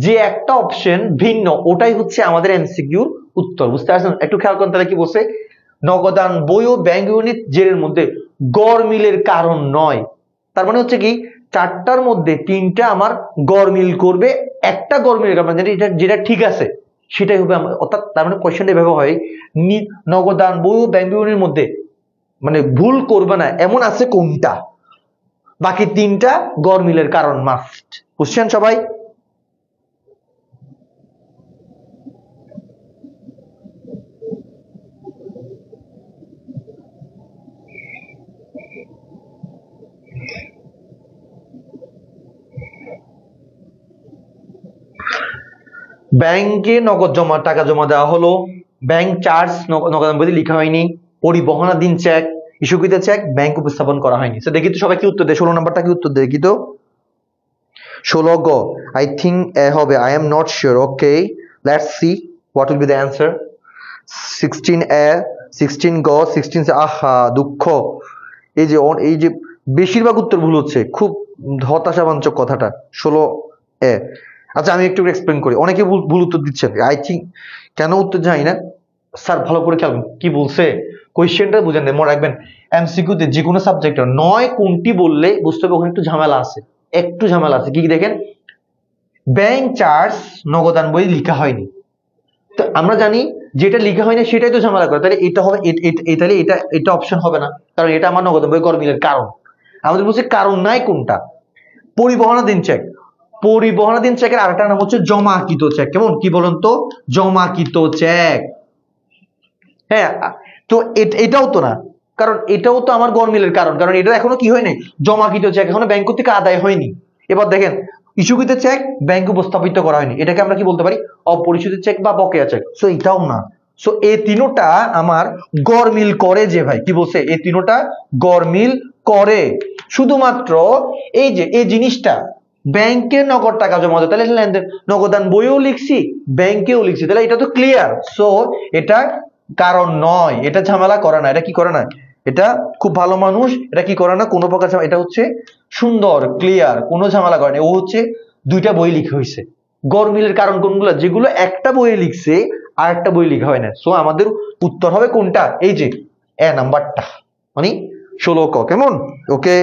যে একটা অপশন ভিন্ন ওটাই হচ্ছে আমাদের এমসিকিউর উত্তর, বুঝতে পারছেন? একটু খেয়াল করেন তাহলে কি বলছে, নগদান বই ও ব্যাংক বিবরণী জেরের মধ্যে গড় মিলের কারণ নয়। তার মানে হচ্ছে কি 4টার মধ্যে 3টা আমার গড় মিল করবে, একটা গড় মিলের কারণ যেটা যেটা ঠিক আছে সেটাই হবে আমার, অর্থাৎ তার মানে কোয়েশ্চেনটা এভাবে হয়, নগদান বই ও ব্যাংক বিবরণীর মধ্যে মানে ভুল করবে না এমন আছে কোনটা, বাকি 3টা গড় মিলের কারণ মাস্ট। বুঝছেন সবাই? ব্যাংকে নগদ জমা টাকা জমা দেওয়া হলো, ব্যাংক চার্জ নগদ বই লেখা হয়নি, পরিবহনাধীন চেক, ইস্যুকৃত চেক ব্যাংক উপস্থাপন করা হয়নি। তো দেখি তো সবাই কি উত্তর দেয়, 16 নাম্বারটা কি উত্তর দেয় দেখি তো। 16 গ, আই থিঙ্ক এ হবে, I am not sure. Okay, let's see what will be the answer. 16 এ, 16 গ, 16 আহা দুঃখ, এই যে বেশিরভাগ উত্তর ভুল হচ্ছে, খুব হতাশাবাঞ্চক কথাটা। 16 এ, আচ্ছা আমি একটু এক্সপ্লেন করি, অনেকে ভুল উত্তর দিচ্ছে, আই থিঙ্ক কেন উত্তর জানি না স্যার, ভালো করে খেয়াল কি বলছে, কোয়েশ্চেনটা বুঝেন, মনে রাখবেন এমসিকিউতে যে কোনো সাবজেক্টে নয় কোনটি বললে বুঝতে হবে ওখানে একটু ঝামেলা আছে, একটু ঝামেলা আছে। কি দেখেন, ব্যাংক চার্জ নগদান বই লেখা হয়নি, তো আমরা জানি যেটা লেখা হয়নি সেটাই তো ঝামেলা করে, তাহলে এটা হবে, তাহলে এটা অপশন হবে না, কারণ এটা আমার নগদান বই গড় মিলের কারণ। আমাদের বলছে কারণ নাই কোনটা, পরিবহনাধীন চেক। পরিবহনাধীন চেকের আরেকটা নাম হচ্ছে জমাকৃত চেক। কেমন, কি বলেন তো, জমাকৃত চেক। হ্যাঁ, তো এটাও তো না, কারণ এটাও তো আমার গরমিলের কারণ, কারণ এটা এখনো কি হয়নি, জমাকৃত চেক এখনো ব্যাংক থেকে আদায় হয়নি। এবার দেখেন, ইস্যুকৃত চেক ব্যাংক উপস্থাপিত করা হয়নি, এটাকে আমরা কি বলতে পারি, অপরিশোধিত চেক বা বকেয়া চেক। সো এটাও না। সো এই তিনোটা আমার গরমিল করে যে ভাই, কি বলছে, এই তিনোটা গরমিল করে। শুধুমাত্র এই যে এই জিনিসটা ব্যাংকে নগদ টাকা জমা দেয়, তাহলে লেনদেন নগদান বইও লিখছি, ব্যাংকেও লিখছি, তাহলে এটা তো ক্লিয়ার। সো এটা কারণ নয়, এটা ঝামেলা করে না, এটা কি করে না, এটা খুব ভালো মানুষ, এটা কি করে না কোনো প্রকার এটা হচ্ছে সুন্দর ক্লিয়ার, কোনো ঝামেলা করে না। ও হচ্ছে দুইটা বই লিখে হয়েছে। গরমিলের কারণ কোনগুলো, যেগুলো একটা বইয়ে লিখছে আর একটা বই লিখা হয় না। সো আমাদের উত্তর হবে কোনটা, এই যে এ নাম্বারটা, মানে 16 ক। কেমন, ওকে।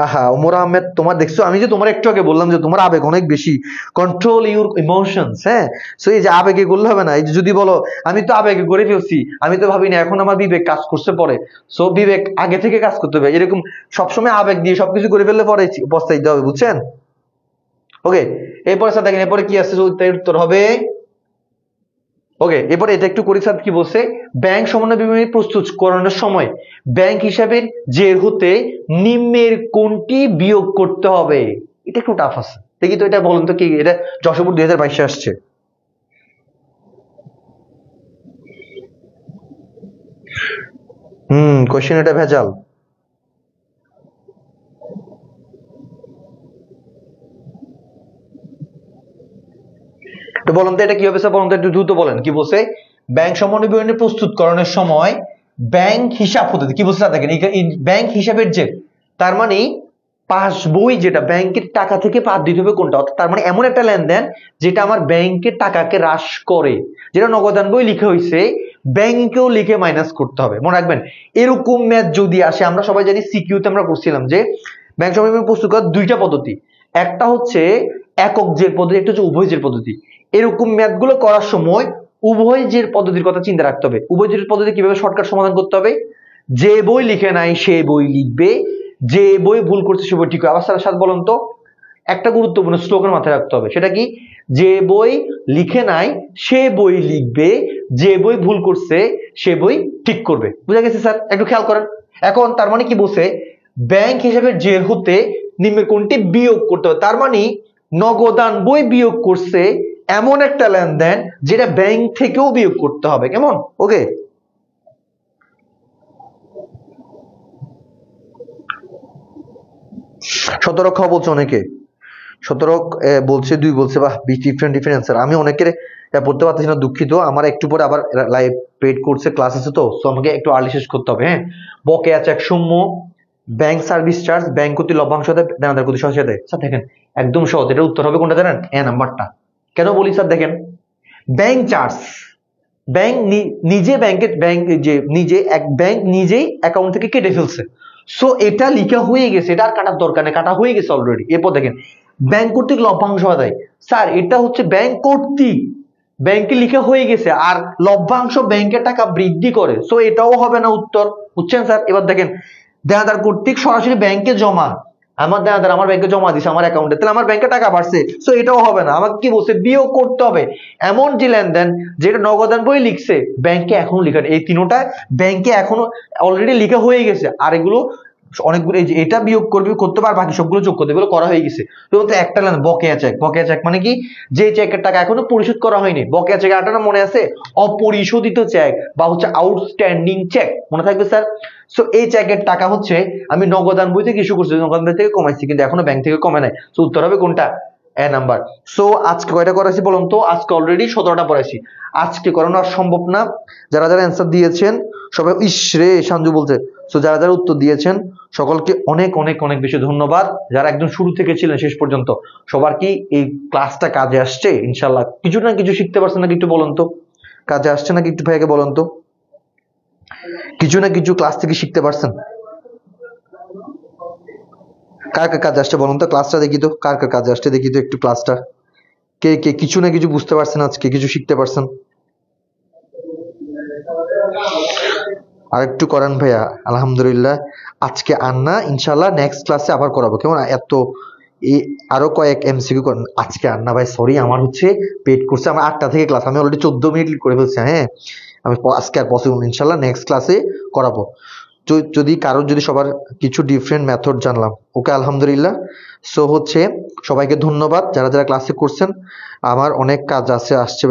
আহা ওমর আহমেদ, তোমার দেখছো, আমি যে তোমার একটু আগে বললাম যে তোমার আবেগ অনেক বেশি, কন্ট্রোল ইউর ইমোশনস। হ্যাঁ, সো এই যে আবেগে করলে হবে না, এই যে যদি বলো আমি তো আবেগে করে ফেলছি, আমি তো ভাবি না, এখন আমার বিবেক কাজ করছে পরে। সো বিবেক আগে থেকে কাজ করতে হবে, এরকম সবসময় আবেগ দিয়ে সবকিছু করে ফেললে পরে পস্তাইতে হবে, বুঝছেন। ওকে, এরপরে স্যার দেখেন, এরপরে কি আছে, উত্তর হবে, ওকে। এরপরে এটা একটু করি স্যার, কি বলছে, ব্যাংক সমন্বয় বিবরণী প্রস্তুত করানোর সময় ব্যাংক হিসাবের জের হতে নিম্নের কোনটি বিয়োগ করতে হবে। এটা একটু টাফ আছে, দেখি তো এটা বলুন তো, কি এটা যশোর 2022 আসছে। কোশ্চেন এটা ভেজাল। তো বলুন তো এটা কি হবে স্যার, বলুন তো একটু দ্রুত বলেন, কি বলছে, ব্যাংক সমন্বয় বিবরণী প্রস্তুতকরণের সময় ব্যাংক হিসাব হতে, কি বলছে দেখেন, ব্যাংক হিসাবের যে, তার মানে পাসবই যেটা ব্যাংকের টাকা থেকে বাদ দিতে হবে কোনটা, তার মানে এমন একটা লেনদেন যেটা আমার ব্যাংকের টাকাকে হ্রাস করে, যেটা নগদান বই লিখে হয়েছে ব্যাংকেও লিখে মাইনাস করতে হবে। মনে রাখবেন, এরকম ম্যাথ যদি আসে, আমরা সবাই জানি সিকিউতে আমরা করছিলাম যে ব্যাংক সমন্বয় বিবরণী প্রস্তুত করার দুইটা পদ্ধতি, একটা হচ্ছে একক জের পদ্ধতি, একটা হচ্ছে উভয় জের পদ্ধতি। এরকম ম্যাথ গুলো করার সময় উভয় জের পদ্ধতির কথা চিন্তা রাখতে হবে। উভয় জের পদ্ধতি কিভাবে শর্টকাট সমাধান করতে হবে, যে বই লিখে নাই সে বই লিখবে, যে বই ভুল করছে সে বই ঠিক হবে। আবার সাথে বলুন তো, একটা গুরুত্বপূর্ণ স্লোগান মাথায় রাখতে হবে, সেটা কি, যে বই লিখে নাই সে বই লিখবে, যে বই ভুল করছে সে বই ঠিক করবে। বুঝা গেছে স্যার, একটু খেয়াল করেন। এখন তার মানে কি বলছে, ব্যাংক হিসেবে জের হতে নিম্নের কোনটি বিয়োগ করতে হবে, তার মানে নগদান বই বিয়োগ করছে এমন একটা লেনদেন যেটা ব্যাংক থেকেও বিয়োগ করতে হবে। কেমন, ওকে। 17 খ বলছে অনেকে, 17 বলছে 2 বলছে, বাহ ডিফারেন্ট অ্যান্সার। আমি অনেকের পড়তে পারতেছি না, দুঃখিত। আমার একটু পরে আবার লাইভ পেড কোর্সে ক্লাস আছে, তো সো আমাকে একটু আর্লি শেষ করতে হবে। হ্যাঁ, বকেয়া চেক সমূহ, ব্যাংক সার্ভিস চার্জ, ব্যাংক কর্তৃক লভ্যাংশ দেয়, দেনাদার কর্তৃক সহায়তা দেয়। স্যার দেখেন একদম সহজ, এটার উত্তর হবে কোনটা জানেন, এ নাম্বারটা। কেন বলি স্যার, দেখেন ব্যাংক চার্জ, ব্যাংক নিজে ব্যাংকের ব্যাংক যে নিজে এক ব্যাংক নিজেই অ্যাকাউন্ট থেকে কেটে ফেলছে। সো এটা লিখা হয়ে গেছে, এটা আর কাটার দরকার নেই, কাটা হয়ে গেছে অলরেডি। এরপর দেখেন ব্যাংক কর্তৃক লভ্যাংশ আদায়, স্যার এটা হচ্ছে ব্যাংক কর্তৃক, ব্যাংকে লিখা হয়ে গেছে, আর লভ্যাংশ ব্যাংকের টাকা বৃদ্ধি করে, সো এটাও হবে না উত্তর, বুঝছেন স্যার। এবার দেখেন দেনাদার কর্তৃক সরাসরি ব্যাংকে জমা, আমার দেনাদার আমার ব্যাংকে জমা দিছে আমার অ্যাকাউন্টে, তাহলে আমার ব্যাংকে টাকা বাড়ছে, সো এটাও হবে না। আমাকে কি বলছে, বিয়োগ করতে হবে এমন যে লেনদেন যেটা নগদান বই লিখছে ব্যাংকে এখনো লিখা, এই তিনোটা ব্যাংকে এখনো অলরেডি লিখা হয়ে গেছে, আর এগুলো অনেকগুলো, এই যে এটা বিয়োগ করবে করতে পার, বাকি সবগুলো যোগ করতে, এগুলো করা হয়ে গেছে। তো একটা লেনদেন বকেয়া চেক, বকেয়া চেক মানে কি, যে চেকের টাকা এখনো পরিশোধ করা হয়নি। বকেয়া চেক আরেকটা মনে আছে, অপরিশোধিত চেক বা হচ্ছে আউটস্ট্যান্ডিং চেক, মনে থাকবে স্যার। সো এই চেকের টাকা হচ্ছে আমি নগদান বই থেকে ইস্যু করছি, নগদান বই থেকে কমাইছি, কিন্তু এখনো ব্যাংক থেকে কমে নাই। সো উত্তর হবে কোনটা, এ নাম্বার। সো আজকে কয়টা করাইছি বলুন তো, আজকে অলরেডি 17টা পড়াইছি। আজকে করানো আর সম্ভব না। যারা যারা অ্যান্সার দিয়েছেন সবাই, ইসরে সাঞ্জু বলছে, সো যারা যারা উত্তর দিয়েছেন সকলকে অনেক অনেক অনেক বেশি ধন্যবাদ। যারা একদম শুরু থেকে ছিলেন শেষ পর্যন্ত, সবার কি এই ক্লাসটা কাজে আসছে ইনশাল্লাহ, কিছু না কিছু শিখতে পারছেন নাকি একটু বলুন তো, কাজে আসছে নাকি একটু ভাইকে বলুন তো, কিছু না কিছু ক্লাস থেকে শিখতে পারছেন? কার কার কাজে আসছে বলুন তো, ক্লাসটা দেখি তো, কার কার কাজে আসছে দেখি তো একটু ক্লাসটা, কে কে কিছু না কিছু বুঝতে পারছেন, আজকে কিছু শিখতে পারছেন? আরেকটু করেন ভাইয়া, আলহামদুলিল্লাহ। আজকে আর না, ইনশাল্লাহ নেক্সট ক্লাসে আবার করাবো, কেমন? এত এই আরো কয়েক এমসিকিউ করেন। আজকে আর না ভাই, সরি, আমার হচ্ছে পেড করছে, আমার 8টা থেকে ক্লাস, আমি অলরেডি 14 মিনিট করে ফেলছি। হ্যাঁ, আমি আজকে আর পসিবল, ইনশাল্লাহ নেক্সট ক্লাসে করাবো। যদি কারোর, যদি সবার কিছু ডিফারেন্ট মেথড জানলাম, ওকে আলহামদুলিল্লাহ। সো হচ্ছে সবাইকে ধন্যবাদ যারা যারা ক্লাসে করছেন। আমার অনেক কাজ আছে, আসছে,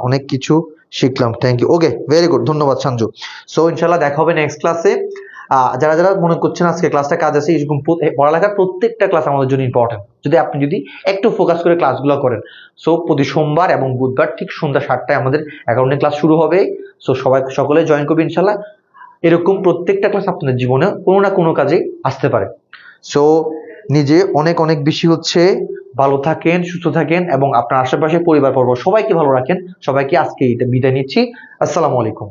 অনেক কিছু শিখলাম। Thank you. Okay, very good, ধন্যবাদ সঞ্জু। সো ইনশাল্লাহ দেখা হবে নেক্সট ক্লাসে। যারা যারা মনে করছেন আজকে ক্লাসটা কাজ আছে, এরকম পড়ালেখার প্রত্যেকটা ক্লাস আমাদের জন্য ইম্পর্টেন্ট। যদি একটু ফোকাস করে ক্লাসগুলো করেন। সো প্রতি সোমবার এবং বুধবার ঠিক সন্ধ্যা 7টায় আমাদের অ্যাকাউন্টিং ক্লাস শুরু হবে। সো সকলে জয়েন করবে ইনশাল্লাহ। এরকম প্রত্যেকটা ক্লাস আপনাদের জীবনে কোনো না কোনো কাজে আসতে পারে। সো নিজে অনেক অনেক বেশি হচ্ছে ভালো থাকেন, সুস্থ থাকেন, এবং আপনার আশেপাশে পরিবার পর্ব সবাইকে ভালো রাখেন। সবাইকে আজকে বিদায় নিচ্ছি। আসসালামু আলাইকুম।